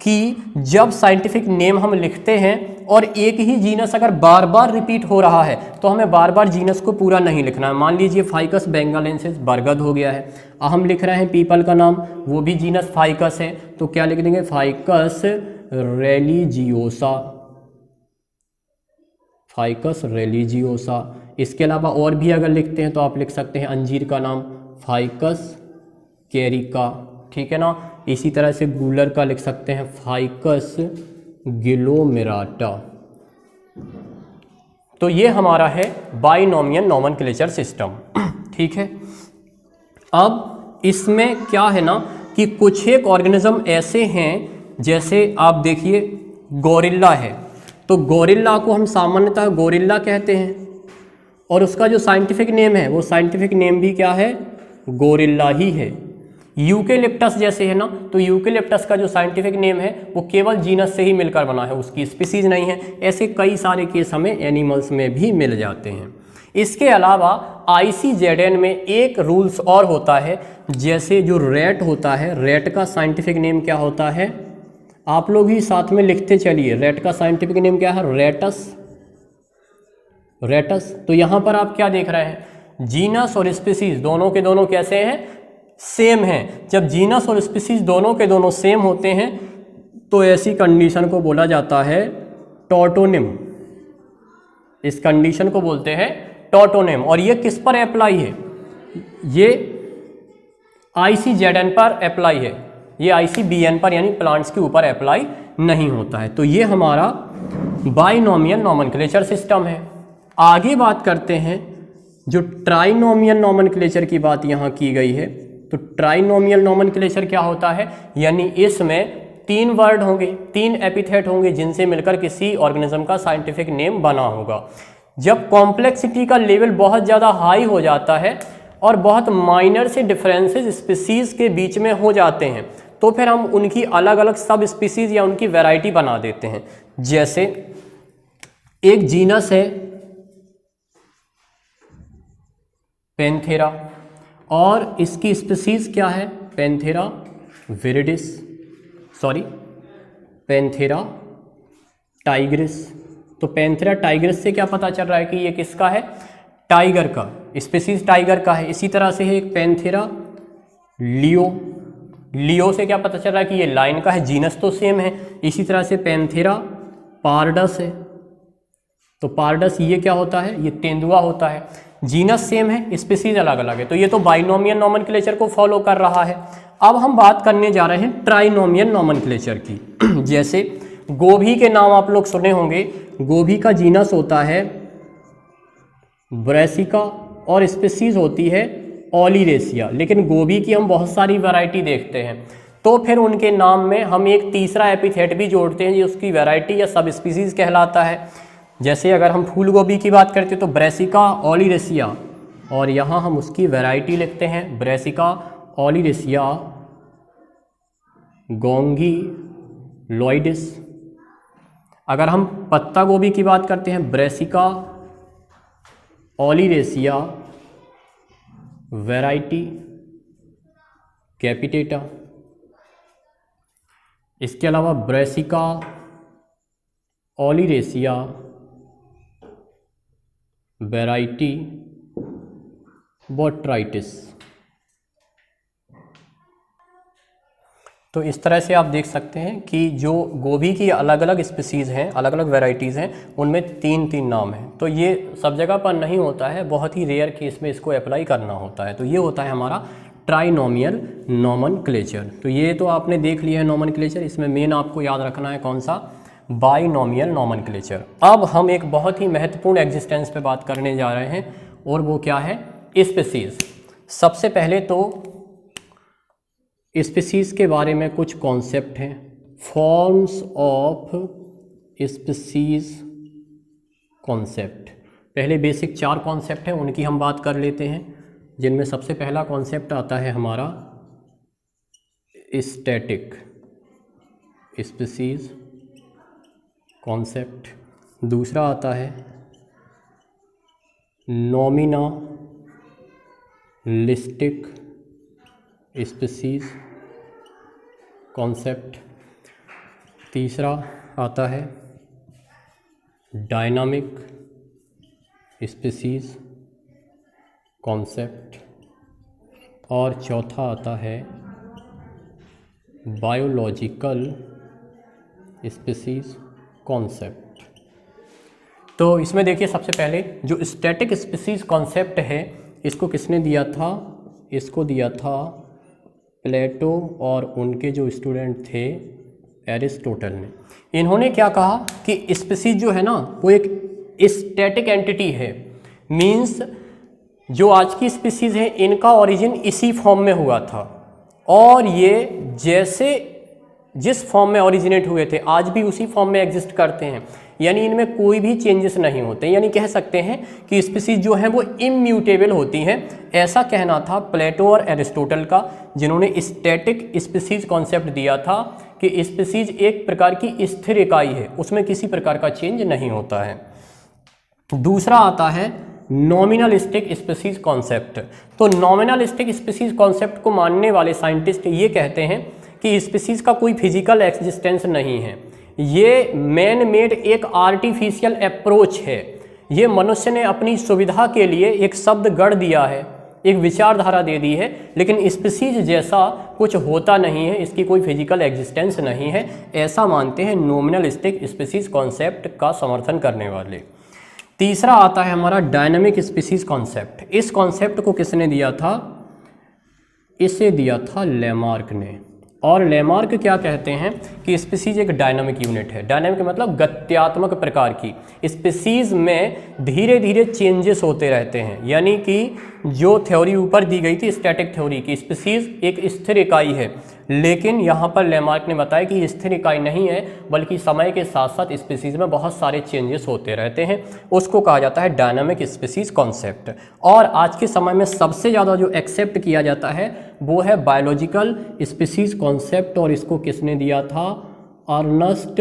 कि जब साइंटिफिक नेम हम लिखते हैं और एक ही जीनस अगर बार बार रिपीट हो रहा है तो हमें बार बार जीनस को पूरा नहीं लिखना है। मान लीजिए फाइकस बेंगालेंसिस बरगद हो गया है, हम लिख रहे हैं पीपल का नाम, वो भी जीनस फाइकस है, तो क्या लिख देंगे फाइकस रेलिजियोसा, फाइकस रेलिजियोसा। इसके अलावा और भी अगर लिखते हैं तो आप लिख सकते हैं अंजीर का नाम फाइकस कैरिका, ठीक है ना। इसी तरह से गूलर का लिख सकते हैं फाइकस गिलोमेराटा। तो ये हमारा है बाइनोमियल नोमेनक्लेचर सिस्टम, ठीक है। अब इसमें क्या है ना कि कुछ एक ऑर्गेनिज्म ऐसे हैं, जैसे आप देखिए गोरिल्ला है, तो गोरिल्ला को हम सामान्यतः गोरिल्ला कहते हैं और उसका जो साइंटिफिक नेम है वो साइंटिफिक नेम भी क्या है, गोरिल्ला ही है। यूकेलिप्टस जैसे है ना, तो यूकेलिप्टस का जो साइंटिफिक नेम है वो केवल जीनस से ही मिलकर बना है, उसकी स्पीसीज नहीं है। ऐसे कई सारे केस हमें एनिमल्स में भी मिल जाते हैं। इसके अलावा ICZN में एक रूल्स और होता है, जैसे जो रैट होता है, रैट का साइंटिफिक नेम क्या होता है, आप लोग ही साथ में लिखते चलिए, रैट का साइंटिफिक नेम क्या है, रेटस, रेटस। तो यहाँ पर आप क्या देख रहे हैं, जीनस और स्पीसीज दोनों के दोनों कैसे हैं, सेम हैं। जब जीनस और स्पीसीज दोनों के दोनों सेम होते हैं तो ऐसी कंडीशन को बोला जाता है टॉटोनिम, इस कंडीशन को बोलते हैं टॉटोनिम। और ये किस पर अप्लाई है, ये ICZN पर अप्लाई है, ये ICBN पर यानी प्लांट्स के ऊपर अप्लाई नहीं होता है। तो ये हमारा बाइनोमियल नोमेनक्लेचर सिस्टम है। आगे बात करते हैं, जो ट्राइनोमियल नोमेनक्लेचर की बात यहाँ की गई है, तो ट्राइनोमियल नोमेनक्लेचर क्या होता है, यानी इसमें 3 वर्ड होंगे, 3 एपिथेट होंगे जिनसे मिलकर किसी ऑर्गेनिज्म का साइंटिफिक नेम बना होगा। जब कॉम्प्लेक्सिटी का लेवल बहुत ज़्यादा हाई हो जाता है और बहुत माइनर से डिफरेंसेस स्पीसीज के बीच में हो जाते हैं तो फिर हम उनकी अलग अलग सब स्पीसीज या उनकी वैरायटी बना देते हैं। जैसे एक जीनस है पैंथेरा और इसकी स्पीसीज क्या है, पैंथेरा विरिडिस, सॉरी पैंथेरा टाइग्रिस। तो पैंथेरा टाइग्रिस से क्या पता चल रहा है कि ये किसका है, टाइगर का, स्पीसीज टाइगर का है। इसी तरह से है एक पैंथेरा लियो, लियो से क्या पता चल रहा है कि ये लाइन का है, जीनस तो सेम है। इसी तरह से पैंथेरा पारडस है, तो पारडस ये क्या होता है, ये तेंदुआ होता है। जीनस सेम है, स्पीसीज अलग अलग है, तो ये तो बाइनोमियल नोमेनक्लेचर को फॉलो कर रहा है। अब हम बात करने जा रहे हैं ट्राइनोमियल नोमेनक्लेचर की। जैसे गोभी के नाम आप लोग सुने होंगे, गोभी का जीनस होता है ब्रेसिका और स्पीसीज होती है ओलिरेसिया, लेकिन गोभी की हम बहुत सारी वैरायटी देखते हैं, तो फिर उनके नाम में हम एक तीसरा एपिथेट भी जोड़ते हैं जो उसकी वैरायटी या सब स्पीसीज कहलाता है। जैसे अगर हम फूल गोभी की बात करते हैं तो ब्रेसिका ओलिरेसिया, और यहाँ हम उसकी वैरायटी लिखते हैं ब्रेसिका ओलिरेसिया गोंगी लॉइडिस। अगर हम पत्ता गोभी की बात करते हैं ब्रेसिका ओलिरेसिया वैरायटी कैपिटेटा। इसके अलावा ब्रेसिका ओलिरेसिया वैरायटी बोट्राइटिस। तो इस तरह से आप देख सकते हैं कि जो गोभी की अलग अलग स्पीसीज़ हैं, अलग अलग वैरायटीज़ हैं, उनमें 3-3 नाम हैं। तो ये सब जगह पर नहीं होता है, बहुत ही रेयर केस में इसको अप्लाई करना होता है। तो ये होता है हमारा ट्राइनोमियल नोमेनक्लेचर। तो ये तो आपने देख लिया है नोमेनक्लेचर, इसमें मेन आपको याद रखना है कौन सा, बाइनोमियल नोमेनक्लेचर। अब हम एक बहुत ही महत्वपूर्ण एग्जिस्टेंस पे बात करने जा रहे हैं और वो क्या है, स्पीसीज़। सबसे पहले तो स्पीसीज़ के बारे में कुछ कॉन्सेप्ट हैं, फॉर्म्स ऑफ स्पीसीज़ कॉन्सेप्ट। पहले बेसिक 4 कॉन्सेप्ट हैं, उनकी हम बात कर लेते हैं, जिनमें सबसे पहला कॉन्सेप्ट आता है हमारा स्टैटिक स्पीसीज़ कॉन्सेप्ट। दूसरा आता है नॉमिनलिस्टिक स्पीसीज़ कॉन्सेप्ट। तीसरा आता है डायनामिक स्पीसीज कॉन्सेप्ट, और चौथा आता है बायोलॉजिकल स्पीसीज कॉन्सेप्ट। तो इसमें देखिए सबसे पहले जो स्टैटिक स्पीसीज कॉन्सेप्ट है इसको किसने दिया था? इसको दिया था प्लेटो और उनके जो स्टूडेंट थे एरिस्टोटल ने। इन्होंने क्या कहा कि स्पीसीज जो है ना वो एक स्टैटिक एंटिटी है, मीन्स जो आज की स्पीसीज है इनका ओरिजिन इसी फॉर्म में हुआ था और ये जैसे जिस फॉर्म में ओरिजिनेट हुए थे आज भी उसी फॉर्म में एग्जिस्ट करते हैं, यानी इनमें कोई भी चेंजेस नहीं होते, यानी कह सकते हैं कि स्पीसीज जो हैं वो इम्यूटेबल होती हैं। ऐसा कहना था प्लेटो और एरिस्टोटल का, जिन्होंने स्टैटिक स्पीसीज कॉन्सेप्ट दिया था कि स्पीसीज एक प्रकार की स्थिर इकाई है, उसमें किसी प्रकार का चेंज नहीं होता है। दूसरा आता है नॉमिनलिस्टिक स्पीसीज कॉन्सेप्ट। तो नॉमिनलिस्टिक स्पीसीज कॉन्सेप्ट को मानने वाले साइंटिस्ट ये कहते हैं कि स्पीसीज का कोई फिजिकल एग्जिस्टेंस नहीं है, ये मैन मेड एक आर्टिफिशियल अप्रोच है, ये मनुष्य ने अपनी सुविधा के लिए एक शब्द गढ़ दिया है, एक विचारधारा दे दी है, लेकिन स्पीसीज जैसा कुछ होता नहीं है, इसकी कोई फिजिकल एग्जिस्टेंस नहीं है, ऐसा मानते हैं नॉमिनलिस्टिक स्पीसीज कॉन्सेप्ट का समर्थन करने वाले। तीसरा आता है हमारा डायनामिक स्पीसीज कॉन्सेप्ट। इस कॉन्सेप्ट को किसने दिया था? इसे दिया था लेमार्क ने। और लेमार्क क्या कहते हैं कि स्पीसीज एक डायनामिक यूनिट है। डायनामिक मतलब गत्यात्मक प्रकार की, स्पीसीज में धीरे धीरे चेंजेस होते रहते हैं, यानी कि जो थ्योरी ऊपर दी गई थी स्टैटिक थ्योरी की, स्पीसीज एक स्थिर इकाई है, लेकिन यहाँ पर लेमार्क ने बताया कि स्थिर इकाई नहीं है, बल्कि समय के साथ साथ स्पीसीज में बहुत सारे चेंजेस होते रहते हैं, उसको कहा जाता है डायनामिक स्पीसीज कॉन्सेप्ट। और आज के समय में सबसे ज़्यादा जो एक्सेप्ट किया जाता है वो है बायोलॉजिकल स्पीसीज कॉन्सेप्ट, और इसको किसने दिया था? अर्नस्ट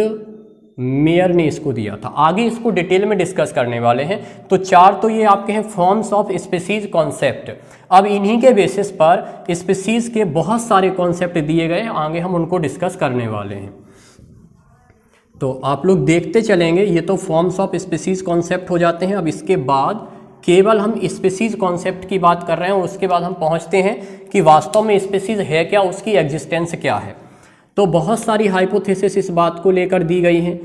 मेयर ने इसको दिया था। आगे इसको डिटेल में डिस्कस करने वाले हैं। तो चार तो ये आपके हैं फॉर्म्स ऑफ स्पीसीज कॉन्सेप्ट। अब इन्हीं के बेसिस पर स्पीसीज के बहुत सारे कॉन्सेप्ट दिए गए हैं, आगे हम उनको डिस्कस करने वाले हैं। तो आप लोग देखते चलेंगे, ये तो फॉर्म्स ऑफ स्पीसीज कॉन्सेप्ट हो जाते हैं। अब इसके बाद केवल हम स्पीसीज कॉन्सेप्ट की बात कर रहे हैं, उसके बाद हम पहुंचते हैं कि वास्तव में स्पीसीज है क्या, उसकी एग्जिस्टेंस क्या है। तो बहुत सारी हाइपोथेसिस इस बात को लेकर दी गई हैं,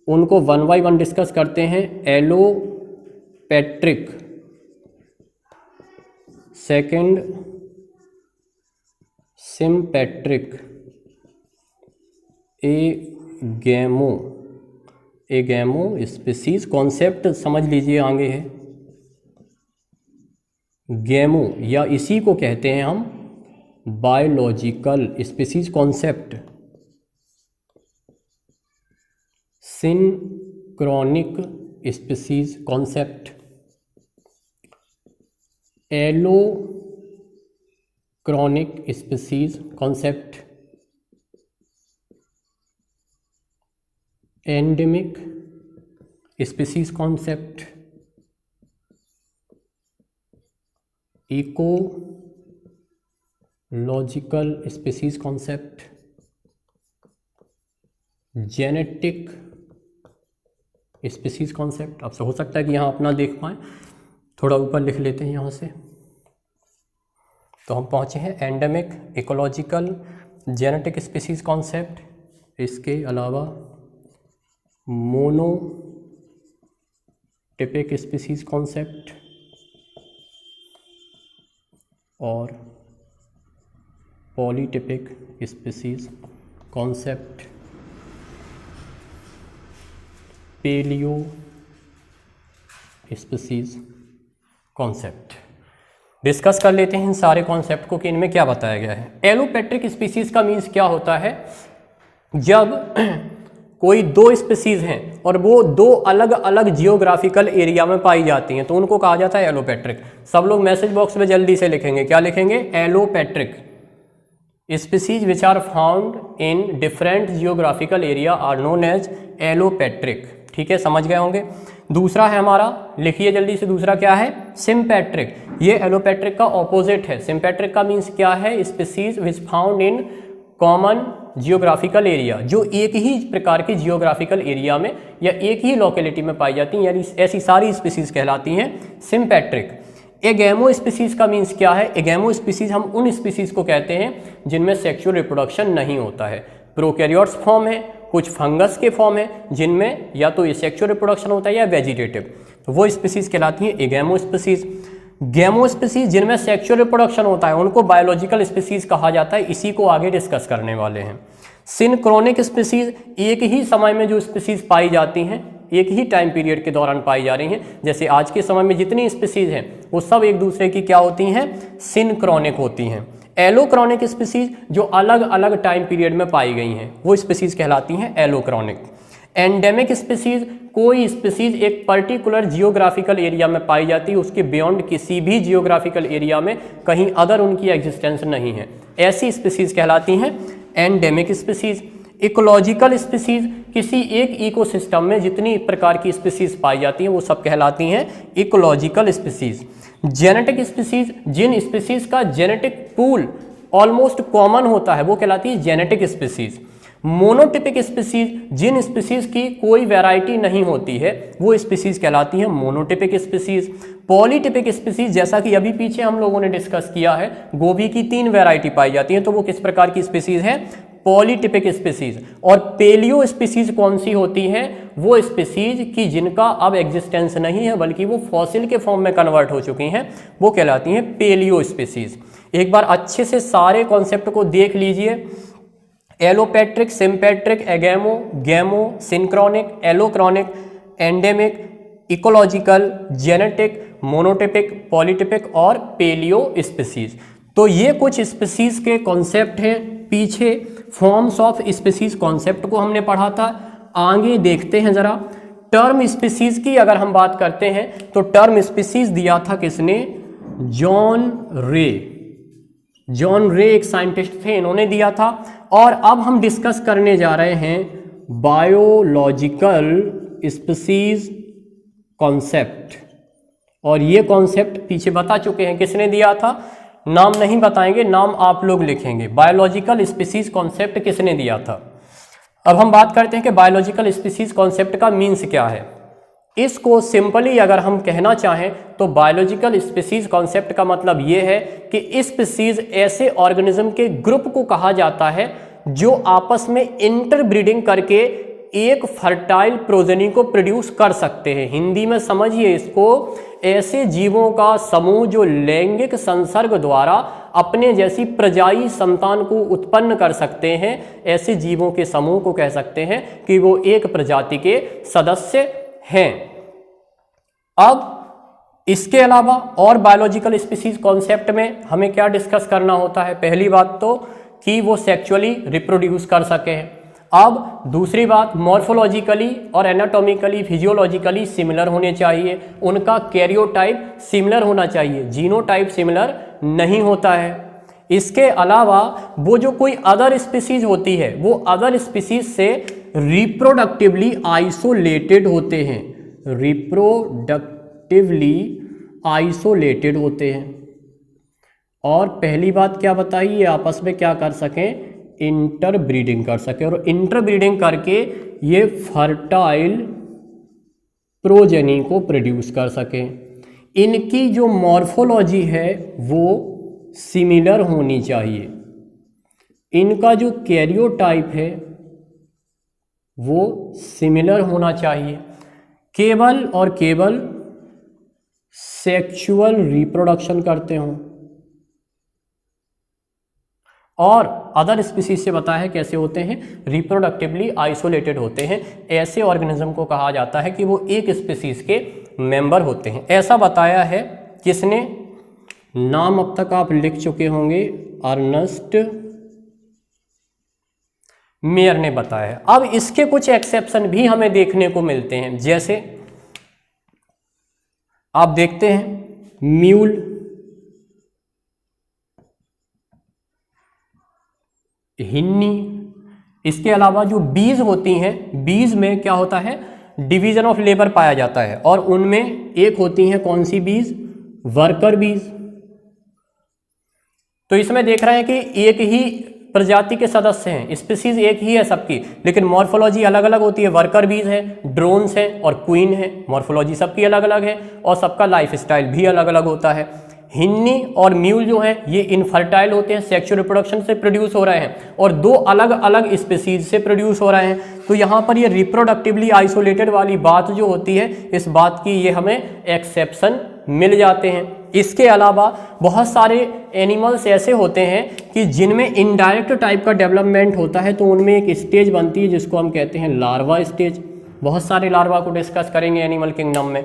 उनको वन बाय वन डिस्कस करते हैं। Allopatric, second sympatric, agamospecies concept समझ लीजिए आगे है। गेमो या इसी को कहते हैं हम biological species concept. Synchronic species concept, allochronic species concept, endemic species concept, ecological species concept, genetic species concept. अब हो सकता है कि यहाँ अपना देख पाएँ, थोड़ा ऊपर लिख लेते हैं यहाँ से। तो हम पहुँचे हैं endemic, ecological, genetic species concept. इसके अलावा मोनोटिपिक स्पीसीज कॉन्सेप्ट और polytypic species concept, palaeospecies concept. Discuss कर लेते हैं इन सारे कॉन्सेप्ट को कि इनमें क्या बताया गया है। एलोपेट्रिक स्पीसीज का मीन्स क्या होता है? जब कोई दो स्पीसीज हैं और वो दो अलग अलग जियोग्राफिकल एरिया में पाई जाती हैं तो उनको कहा जाता है एलोपेट्रिक। सब लोग मैसेज बॉक्स में जल्दी से लिखेंगे, क्या लिखेंगे? Allopatric. Species which are found in different geographical area are known as allopatric. ठीक है, समझ गए होंगे। दूसरा है हमारा, लिखिए जल्दी से, दूसरा क्या है? सिम्पेट्रिक। ये एलोपेट्रिक का ऑपोजिट है। सिम्पेट्रिक का मीन्स क्या है? Species which found in common geographical area, जो एक ही प्रकार के जियोग्राफिकल एरिया में या एक ही लोकेलिटी में पाई जाती हैं, यानी ऐसी सारी स्पीसीज कहलाती हैं सिम्पैट्रिक। एगैमो स्पीसीज का मीन्स क्या है? एगैमो स्पीसीज हम उन स्पीसीज को कहते हैं जिनमें सेक्सुअल रिप्रोडक्शन नहीं होता है। प्रोकैरियोट्स फॉर्म है, कुछ फंगस के फॉर्म है जिनमें या तो ये सेक्सुअल रिप्रोडक्शन होता है या वेजिटेटिव, तो वो स्पीसीज कहलाती हैं एगैमो स्पीसीज। गैमो स्पीसीज जिनमें सेक्सुअल रिप्रोडक्शन होता है उनको बायोलॉजिकल स्पीसीज कहा जाता है, इसी को आगे डिस्कस करने वाले हैं। सिनक्रोनिक स्पीसीज, एक ही समय में जो स्पीसीज पाई जाती हैं, एक ही टाइम पीरियड के दौरान पाई जा रही हैं, जैसे आज के समय में जितनी स्पीसीज हैं वो सब एक दूसरे की क्या होती हैं? सिनक्रोनिक होती हैं। एलोक्रोनिक स्पीसीज जो अलग अलग टाइम पीरियड में पाई गई हैं वो स्पीसीज कहलाती हैं एलोक्रोनिक। एंडेमिक स्पीसीज, कोई स्पीसीज एक पर्टिकुलर जियोग्राफिकल एरिया में पाई जाती है, उसके बियॉन्ड किसी भी जियोग्राफिकल एरिया में कहीं अदर उनकी एग्जिस्टेंस नहीं है, ऐसी स्पीसीज कहलाती हैं एंडेमिक स्पीसीज। इकोलॉजिकल स्पीसीज, किसी एक इकोसिस्टम में जितनी प्रकार की स्पीसीज पाई जाती हैं वो सब कहलाती हैं इकोलॉजिकल स्पीसीज। जेनेटिक स्पीसीज, जिन स्पीसीज का जेनेटिक पूल ऑलमोस्ट कॉमन होता है वो कहलाती है जेनेटिक स्पीसीज। मोनोटिपिक स्पीसीज, जिन स्पीसीज की कोई वैरायटी नहीं होती है वो स्पीसीज कहलाती हैं मोनोटिपिक स्पीसीज। पॉलीटिपिक स्पीसीज, जैसा कि अभी पीछे हम लोगों ने डिस्कस किया है, गोभी की 3 वैरायटी पाई जाती हैं, तो वो किस प्रकार की स्पीसीज है? Polytypic species. और पेलियो स्पीसीज कौन सी होती है? वो स्पीसीज की जिनका अब एग्जिस्टेंस नहीं है बल्कि वो फॉसिल के फॉर्म में कन्वर्ट हो चुकी हैं, वो कहलाती हैं पेलियो स्पीसीज। एक बार अच्छे से सारे कॉन्सेप्ट को देख लीजिए। एलोपैट्रिक, सिम्पैट्रिक, एगैमो, गैमो, synchronic, allochronic, endemic, ecological, genetic, monotypic, polytypic और पेलियो स्पीसीज। तो ये कुछ स्पीसीज के कॉन्सेप्ट हैं। पीछे फॉर्म्स ऑफ स्पीसीज कॉन्सेप्ट को हमने पढ़ा था, आगे देखते हैं जरा। टर्म स्पीसीज की अगर हम बात करते हैं तो टर्म स्पीसीज दिया था किसने? जॉन रे। जॉन रे एक साइंटिस्ट थे, इन्होंने दिया था। और अब हम डिस्कस करने जा रहे हैं बायोलॉजिकल स्पीसीज कॉन्सेप्ट, और ये कॉन्सेप्ट पीछे बता चुके हैं किसने दिया था, नाम नहीं बताएंगे, नाम आप लोग लिखेंगे। बायोलॉजिकल स्पीसीज कॉन्सेप्ट किसने दिया था? अब हम बात करते हैं कि बायोलॉजिकल स्पीसीज कॉन्सेप्ट का मीन्स क्या है। इसको सिंपली अगर हम कहना चाहें तो बायोलॉजिकल स्पीसीज कॉन्सेप्ट का मतलब यह है कि स्पीसीज ऐसे ऑर्गेनिज्म के ग्रुप को कहा जाता है जो आपस में इंटरब्रीडिंग करके एक फर्टाइल प्रोजेनी को प्रोड्यूस कर सकते हैं। हिंदी में समझिए इसको, ऐसे जीवों का समूह जो लैंगिक संसर्ग द्वारा अपने जैसी प्रजाई संतान को उत्पन्न कर सकते हैं, ऐसे जीवों के समूह को कह सकते हैं कि वो एक प्रजाति के सदस्य हैं। अब इसके अलावा और बायोलॉजिकल स्पीसीज कॉन्सेप्ट में हमें क्या डिस्कस करना होता है? पहली बात तो कि वो सेक्सुअली रिप्रोड्यूस कर सके। अब दूसरी बात, मॉर्फोलॉजिकली और एनाटॉमिकली फिजियोलॉजिकली सिमिलर होने चाहिए, उनका कैरियोटाइप सिमिलर होना चाहिए, जीनोटाइप सिमिलर नहीं होता है। इसके अलावा वो जो कोई अदर स्पीसीज होती है वो अदर स्पीसीज से रिप्रोडक्टिवली आइसोलेटेड होते हैं, रिप्रोडक्टिवली आइसोलेटेड होते हैं। और पहली बात क्या बताई, ये आपस में क्या कर सकें? इंटरब्रीडिंग कर सके, और इंटरब्रीडिंग करके ये फर्टाइल प्रोजेनी को प्रोड्यूस कर सके। इनकी जो मॉर्फोलॉजी है वो सिमिलर होनी चाहिए, इनका जो कैरियोटाइप है वो सिमिलर होना चाहिए। केवल और केवल सेक्सुअल रिप्रोडक्शन करते हों। और अदर स्पीसीज से बताया है कैसे होते हैं? रिप्रोडक्टिवली आइसोलेटेड होते हैं। ऐसे ऑर्गेनिज्म को कहा जाता है कि वो एक स्पीसीज के मेंबर होते हैं। ऐसा बताया है किसने? नाम अब तक आप लिख चुके होंगे, अर्नस्ट मेयर ने बताया है। अब इसके कुछ एक्सेप्शन भी हमें देखने को मिलते हैं, जैसे आप देखते हैं म्यूल, हिन्नी। इसके अलावा जो बीज होती हैं, बीज में क्या होता है? डिवीजन ऑफ लेबर पाया जाता है, और उनमें एक होती हैं कौन सी बीज? वर्कर बीज। तो इसमें देख रहे हैं कि एक ही प्रजाति के सदस्य हैं, स्पीसीज एक ही है सबकी, लेकिन मॉर्फोलॉजी अलग अलग होती है। वर्कर बीज है, ड्रोन्स हैं और क्वीन है, मॉर्फोलॉजी सबकी अलग अलग है और सबका लाइफ स्टाइल भी अलग अलग होता है। हिन्नी और म्यूल जो हैं ये इनफर्टाइल होते हैं, सेक्सुअल रिप्रोडक्शन से प्रोड्यूस हो रहे हैं और दो अलग अलग स्पीसीज से प्रोड्यूस हो रहे हैं। तो यहाँ पर ये रिप्रोडक्टिवली आइसोलेटेड वाली बात जो होती है, इस बात की ये हमें एक्सेप्शन मिल जाते हैं। इसके अलावा बहुत सारे एनिमल्स ऐसे होते हैं कि जिनमें इनडायरेक्ट टाइप का डेवलपमेंट होता है, तो उनमें एक स्टेज बनती है जिसको हम कहते हैं लार्वा स्टेज। बहुत सारे लार्वा को डिस्कस करेंगे एनिमल किंगडम में।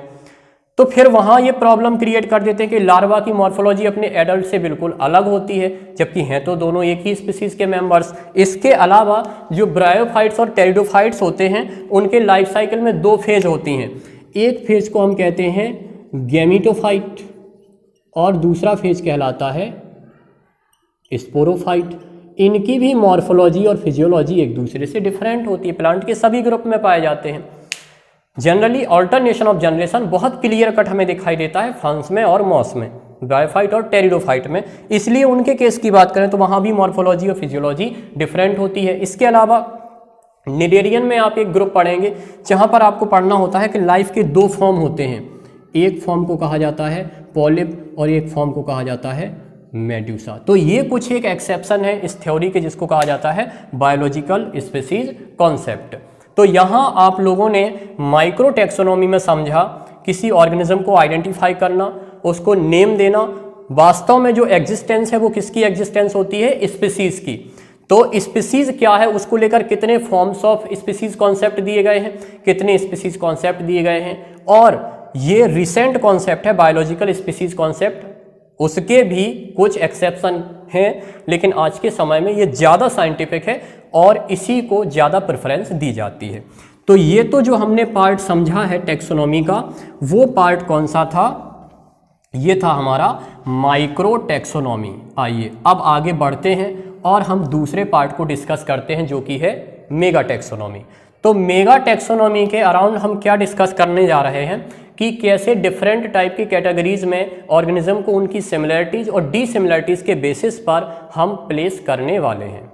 तो फिर वहाँ ये प्रॉब्लम क्रिएट कर देते हैं कि लार्वा की मॉर्फोलॉजी अपने एडल्ट से बिल्कुल अलग होती है, जबकि हैं तो दोनों एक ही स्पीसीज के मेंबर्स। इसके अलावा जो ब्रायोफाइट्स और टेरिडोफाइट्स होते हैं, उनके लाइफ साइकिल में दो फेज होती हैं। एक फेज को हम कहते हैं गैमीटोफाइट और दूसरा फेज कहलाता है स्पोरोफाइट। इनकी भी मॉर्फोलॉजी और फिजियोलॉजी एक दूसरे से डिफरेंट होती है, प्लांट के सभी ग्रुप में पाए जाते हैं। जनरली ऑल्टरनेशन ऑफ जनरेशन बहुत क्लियर कट हमें दिखाई देता है फंस में और मॉस में, ब्रायोफाइट और टेरिडोफाइट में। इसलिए उनके केस की बात करें तो वहाँ भी मॉर्फोलॉजी और फिजियोलॉजी डिफरेंट होती है। इसके अलावा निडेरियन में आप एक ग्रुप पढ़ेंगे जहाँ पर आपको पढ़ना होता है कि लाइफ के दो फॉर्म होते हैं। एक फॉर्म को कहा जाता है पॉलिप और एक फॉर्म को कहा जाता है मेड्यूसा। तो ये कुछ एक एक्सेप्शन है इस थ्योरी के, जिसको कहा जाता है बायोलॉजिकल स्पीसीज कॉन्सेप्ट। तो यहाँ आप लोगों ने माइक्रो टेक्सोनॉमी में समझा किसी ऑर्गेनिज्म को आइडेंटिफाई करना, उसको नेम देना, वास्तव में जो एग्जिस्टेंस है वो किसकी एग्जिस्टेंस होती है, स्पीसीज की। तो स्पीसीज क्या है, उसको लेकर कितने फॉर्म्स ऑफ स्पीसीज कॉन्सेप्ट दिए गए हैं, कितने स्पीसीज कॉन्सेप्ट दिए गए हैं, और ये रिसेंट कॉन्सेप्ट है बायोलॉजिकल स्पीसीज कॉन्सेप्ट। उसके भी कुछ एक्सेप्शन हैं, लेकिन आज के समय में ये ज़्यादा साइंटिफिक है और इसी को ज़्यादा प्रेफरेंस दी जाती है। तो ये तो जो हमने पार्ट समझा है टेक्सोनॉमी का, वो पार्ट कौन सा था, ये था हमारा माइक्रो टेक्सोनॉमी। आइए अब आगे बढ़ते हैं और हम दूसरे पार्ट को डिस्कस करते हैं जो कि है मेगा टेक्सोनॉमी। तो मेगा टेक्सोनॉमी के अराउंड हम क्या डिस्कस करने जा रहे हैं कि कैसे डिफरेंट टाइप की कैटेगरीज में ऑर्गेनिज्म को उनकी सिमिलरिटीज और डिसिमिलरिटीज के बेसिस पर हम प्लेस करने वाले हैं।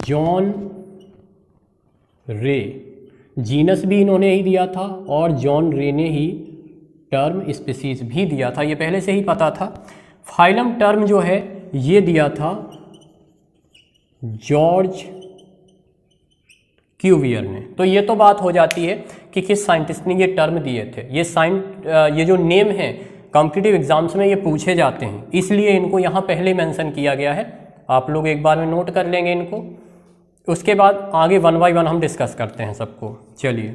जॉन रे, जीनस भी इन्होंने ही दिया था और जॉन रे ने ही टर्म स्पीसीज भी दिया था, ये पहले से ही पता था। फाइलम टर्म जो है ये दिया था जॉर्ज क्यूवियर ने। तो ये तो बात हो जाती है कि किस साइंटिस्ट ने ये टर्म दिए थे। ये जो नेम है कॉम्पिटिटिव एग्जाम्स में ये पूछे जाते हैं, इसलिए इनको यहाँ पहले मेंशन किया गया है। आप लोग एक बार में नोट कर लेंगे इनको, उसके बाद आगे वन बाय वन हम डिस्कस करते हैं सबको। चलिए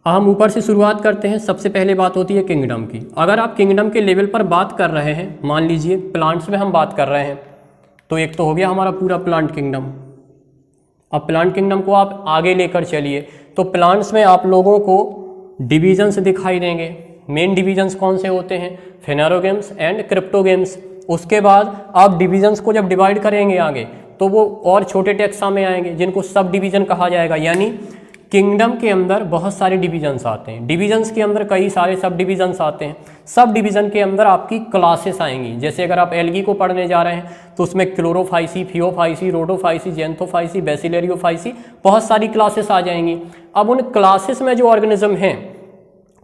हम ऊपर से शुरुआत करते हैं। सबसे पहले बात होती है किंगडम की। अगर आप किंगडम के लेवल पर बात कर रहे हैं, मान लीजिए प्लांट्स में हम बात कर रहे हैं, तो एक तो हो गया हमारा पूरा प्लांट किंगडम। अब प्लांट किंगडम को आप आगे लेकर चलिए तो प्लांट्स में आप लोगों को डिविजन्स दिखाई देंगे। मेन डिविजन्स कौन से होते हैं? फेनेरोगेम्स एंड क्रिप्टोगेम्स। उसके बाद आप डिविजन्स को जब डिवाइड करेंगे आगे तो वो और छोटे टेक्सा में आएंगे जिनको सब डिवीजन कहा जाएगा। यानी किंगडम के अंदर बहुत सारे डिवीजन्स आते हैं, डिवीजन्स के अंदर कई सारे सब डिवीजन्स आते हैं। सब डिवीजन के अंदर आपकी क्लासेस आएंगी। जैसे अगर आप एल्गी को पढ़ने जा रहे हैं तो उसमें क्लोरोफाइसी, फियोफाइसी, रोडोफाइसी, जेंथोफाइसी, बेसिलेरियोफाइसी, बहुत सारी क्लासेस आ जाएंगी। अब उन क्लासेस में जो ऑर्गेनिज्म हैं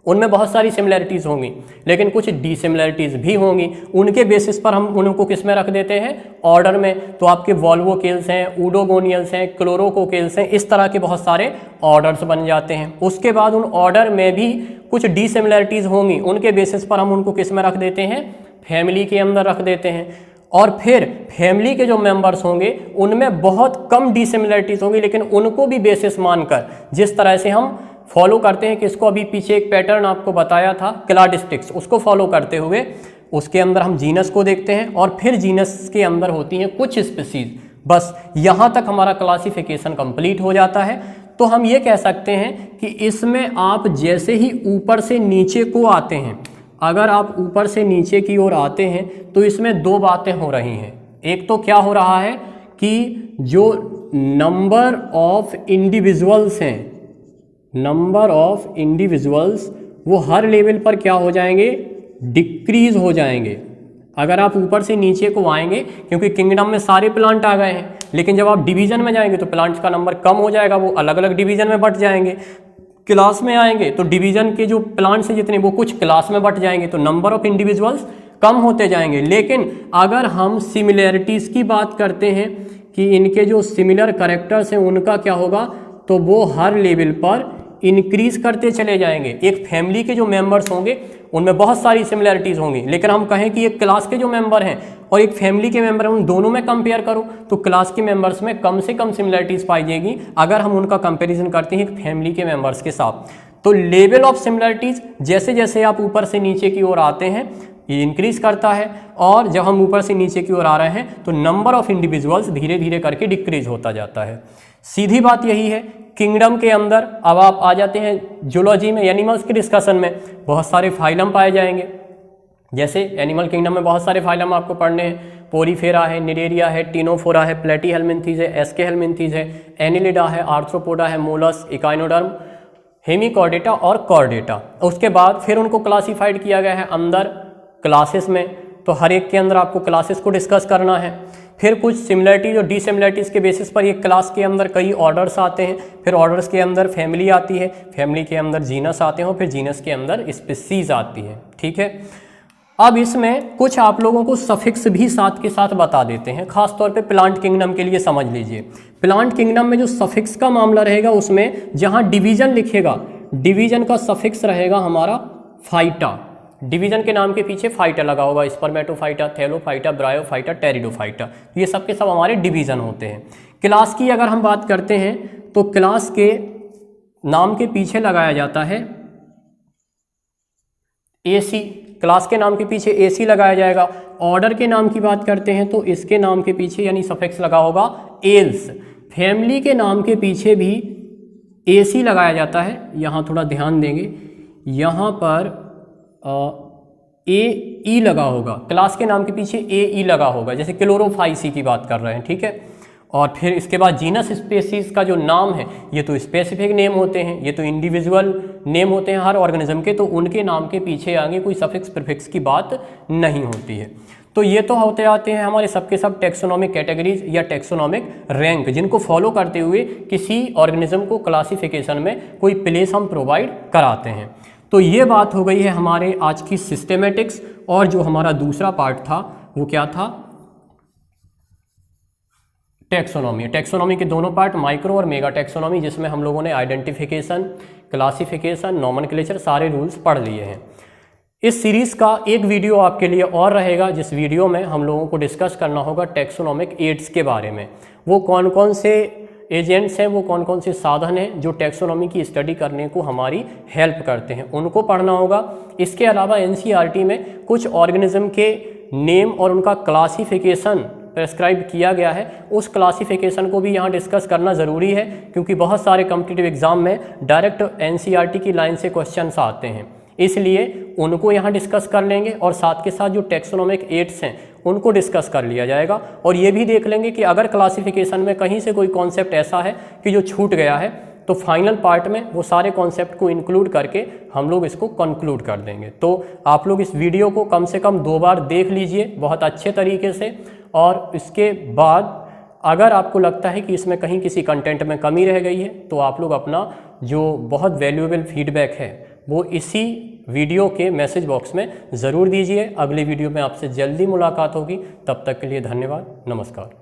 उनमें बहुत सारी सिमिलैरिटीज़ होंगी, लेकिन कुछ डिसिमिलैरिटीज़ भी होंगी। उनके बेसिस पर हम उनको किस में रख देते हैं? ऑर्डर में। तो आपके वॉल्वोकेल्स हैं, ऊडोगोनियल्स हैं, क्लोरोकोकेल्स हैं, इस तरह के बहुत सारे ऑर्डर्स बन जाते हैं। उसके बाद उन ऑर्डर में भी कुछ डिसिमिलैरिटीज़ होंगी, उनके बेसिस पर हम उनको किस में रख देते हैं? फैमिली के अंदर रख देते हैं। और फिर फैमिली के जो मेंबर्स होंगे उनमें बहुत कम डिसिमिलैरिटीज़ होंगी, लेकिन उनको भी बेसिस मानकर जिस तरह से हम फॉलो करते हैं कि इसको अभी पीछे एक पैटर्न आपको बताया था क्लाडिस्टिक्स, उसको फॉलो करते हुए उसके अंदर हम जीनस को देखते हैं और फिर जीनस के अंदर होती हैं कुछ स्पीसीज। बस यहाँ तक हमारा क्लासिफिकेशन कंप्लीट हो जाता है। तो हम ये कह सकते हैं कि इसमें आप जैसे ही ऊपर से नीचे को आते हैं, अगर आप ऊपर से नीचे की ओर आते हैं तो इसमें दो बातें हो रही हैं। एक तो क्या हो रहा है कि जो नंबर ऑफ इंडिविजुअल्स हैं, नंबर ऑफ इंडिविजुअल्स वो हर लेवल पर क्या हो जाएंगे? डिक्रीज हो जाएंगे। अगर आप ऊपर से नीचे को आएंगे, क्योंकि किंगडम में सारे प्लांट आ गए हैं, लेकिन जब आप डिवीजन में जाएंगे तो प्लांट्स का नंबर कम हो जाएगा, वो अलग अलग डिवीजन में बट जाएंगे। क्लास में आएंगे तो डिवीजन के जो प्लांट्स हैं जितने वो कुछ क्लास में बट जाएंगे, तो नंबर ऑफ इंडिविजुअल्स कम होते जाएंगे। लेकिन अगर हम सिमिलैरिटीज़ की बात करते हैं कि इनके जो सिमिलर कैरेक्टर्स हैं उनका क्या होगा, तो वो हर लेवल पर इंक्रीज करते चले जाएंगे। एक फैमिली के जो मेंबर्स होंगे उनमें बहुत सारी सिमिलैरिटीज़ होंगी, लेकिन हम कहें कि एक क्लास के जो मेंबर हैं और एक फैमिली के मेंबर हैं, उन दोनों में कंपेयर करो तो क्लास के मेंबर्स में कम से कम सिमिलैरिटीज़ पाई जाएगी अगर हम उनका कंपैरिजन करते हैं एक फैमिली के मेंबर्स के साथ। तो लेवल ऑफ सिमिलैरिटीज़ जैसे जैसे आप ऊपर से नीचे की ओर आते हैं ये इंक्रीज करता है, और जब हम ऊपर से नीचे की ओर आ रहे हैं तो नंबर ऑफ इंडिविजुअल्स धीरे धीरे करके डिक्रीज होता जाता है। सीधी बात यही है किंगडम के अंदर। अब आप आ जाते हैं जूलॉजी में, एनिमल्स के डिस्कशन में, बहुत सारे फाइलम पाए जाएंगे। जैसे एनिमल किंगडम में बहुत सारे फाइलम आपको पढ़ने हैं। पोरीफेरा है, निरेरिया है, टीनोफोरा है, प्लेटीहेल्मिन्थीज है, एस्केहेल्मिन्थीज है, एनिलिडा है, आर्थ्रोपोडा है, मोलस, इकाइनोडर्म, हेमिकॉर्डेटा और कॉर्डेटा। उसके बाद फिर उनको क्लासीफाइड किया गया है अंदर क्लासेस में, तो हर एक के अंदर आपको क्लासेस को डिस्कस करना है। फिर कुछ सिमिलरिटीज और डिसिमिलरिटीज़ के बेसिस पर एक क्लास के अंदर कई ऑर्डर्स आते हैं, फिर ऑर्डर्स के अंदर फैमिली आती है, फैमिली के अंदर जीनस आते हैं और फिर जीनस के अंदर स्पीसीज आती है। ठीक है, अब इसमें कुछ आप लोगों को सफिक्स भी साथ के साथ बता देते हैं, खासतौर पे प्लांट किंगडम के लिए समझ लीजिए। प्लांट किंगडम में जो सफिक्स का मामला रहेगा उसमें जहाँ डिवीजन लिखेगा, डिवीजन का सफिक्स रहेगा हमारा फाइटा। डिवीजन के नाम के पीछे फाइटा लगा होगा, स्पर्मेटोफाइटा, थैलोफाइटा, ब्रायोफाइटा, टेरिडोफाइटा, ये सब के सब हमारे डिवीजन होते हैं। क्लास की अगर हम बात करते हैं तो क्लास के नाम के पीछे लगाया जाता है एसी, क्लास के नाम के पीछे एसी लगाया जाएगा। ऑर्डर के नाम की बात करते हैं तो इसके नाम के पीछे यानी सफिक्स लगा होगा एल्स। फैमिली के नाम के पीछे भी एसी लगाया जाता है। यहाँ थोड़ा ध्यान देंगे, यहाँ पर ए ई लगा होगा, क्लास के नाम के पीछे ए ई लगा होगा, जैसे क्लोरोफाइसी की बात कर रहे हैं। ठीक है, और फिर इसके बाद जीनस स्पेसीज का जो नाम है ये तो स्पेसिफिक नेम होते हैं, ये तो इंडिविजुअल नेम होते हैं हर ऑर्गेनिज्म के, तो उनके नाम के पीछे आगे कोई सफिक्स प्रीफिक्स की बात नहीं होती है। तो ये तो होते आते हैं हमारे सबके सब टेक्सोनॉमिक कैटेगरीज या टेक्सोनॉमिक रैंक, जिनको फॉलो करते हुए किसी ऑर्गेनिज्म को क्लासिफिकेशन में कोई प्लेस हम प्रोवाइड कराते हैं। तो ये बात हो गई है हमारे आज की सिस्टेमेटिक्स। और जो हमारा दूसरा पार्ट था वो क्या था, टेक्सोनॉमी। टेक्सोनॉमी के दोनों पार्ट, माइक्रो और मेगा टेक्सोनॉमी, जिसमें हम लोगों ने आइडेंटिफिकेशन, क्लासिफिकेशन, नॉमेनक्लेचर सारे रूल्स पढ़ लिए हैं। इस सीरीज़ का एक वीडियो आपके लिए और रहेगा, जिस वीडियो में हम लोगों को डिस्कस करना होगा टेक्सोनॉमिक एड्स के बारे में। वो कौन कौन से एजेंट्स हैं, वो कौन कौन से साधन हैं जो टेक्सोनॉमी की स्टडी करने को हमारी हेल्प करते हैं, उनको पढ़ना होगा। इसके अलावा एनसीईआरटी में कुछ ऑर्गेनिज्म के नेम और उनका क्लासिफिकेशन प्रेस्क्राइब किया गया है, उस क्लासिफिकेशन को भी यहाँ डिस्कस करना ज़रूरी है, क्योंकि बहुत सारे कॉम्पिटिटिव एग्जाम में डायरेक्ट एनसीईआरटी की लाइन से क्वेश्चंस आते हैं, इसलिए उनको यहाँ डिस्कस कर लेंगे। और साथ के साथ जो टेक्सोनॉमिक एड्स हैं उनको डिस्कस कर लिया जाएगा। और ये भी देख लेंगे कि अगर क्लासिफिकेशन में कहीं से कोई कॉन्सेप्ट ऐसा है कि जो छूट गया है, तो फाइनल पार्ट में वो सारे कॉन्सेप्ट को इंक्लूड करके हम लोग इसको कंक्लूड कर देंगे। तो आप लोग इस वीडियो को कम से कम 2 बार देख लीजिए बहुत अच्छे तरीके से। और इसके बाद अगर आपको लगता है कि इसमें कहीं किसी कंटेंट में कमी रह गई है, तो आप लोग अपना जो बहुत वैल्यूएबल फीडबैक है वो इसी वीडियो के मैसेज बॉक्स में ज़रूर दीजिए। अगली वीडियो में आपसे जल्दी मुलाकात होगी, तब तक के लिए धन्यवाद, नमस्कार।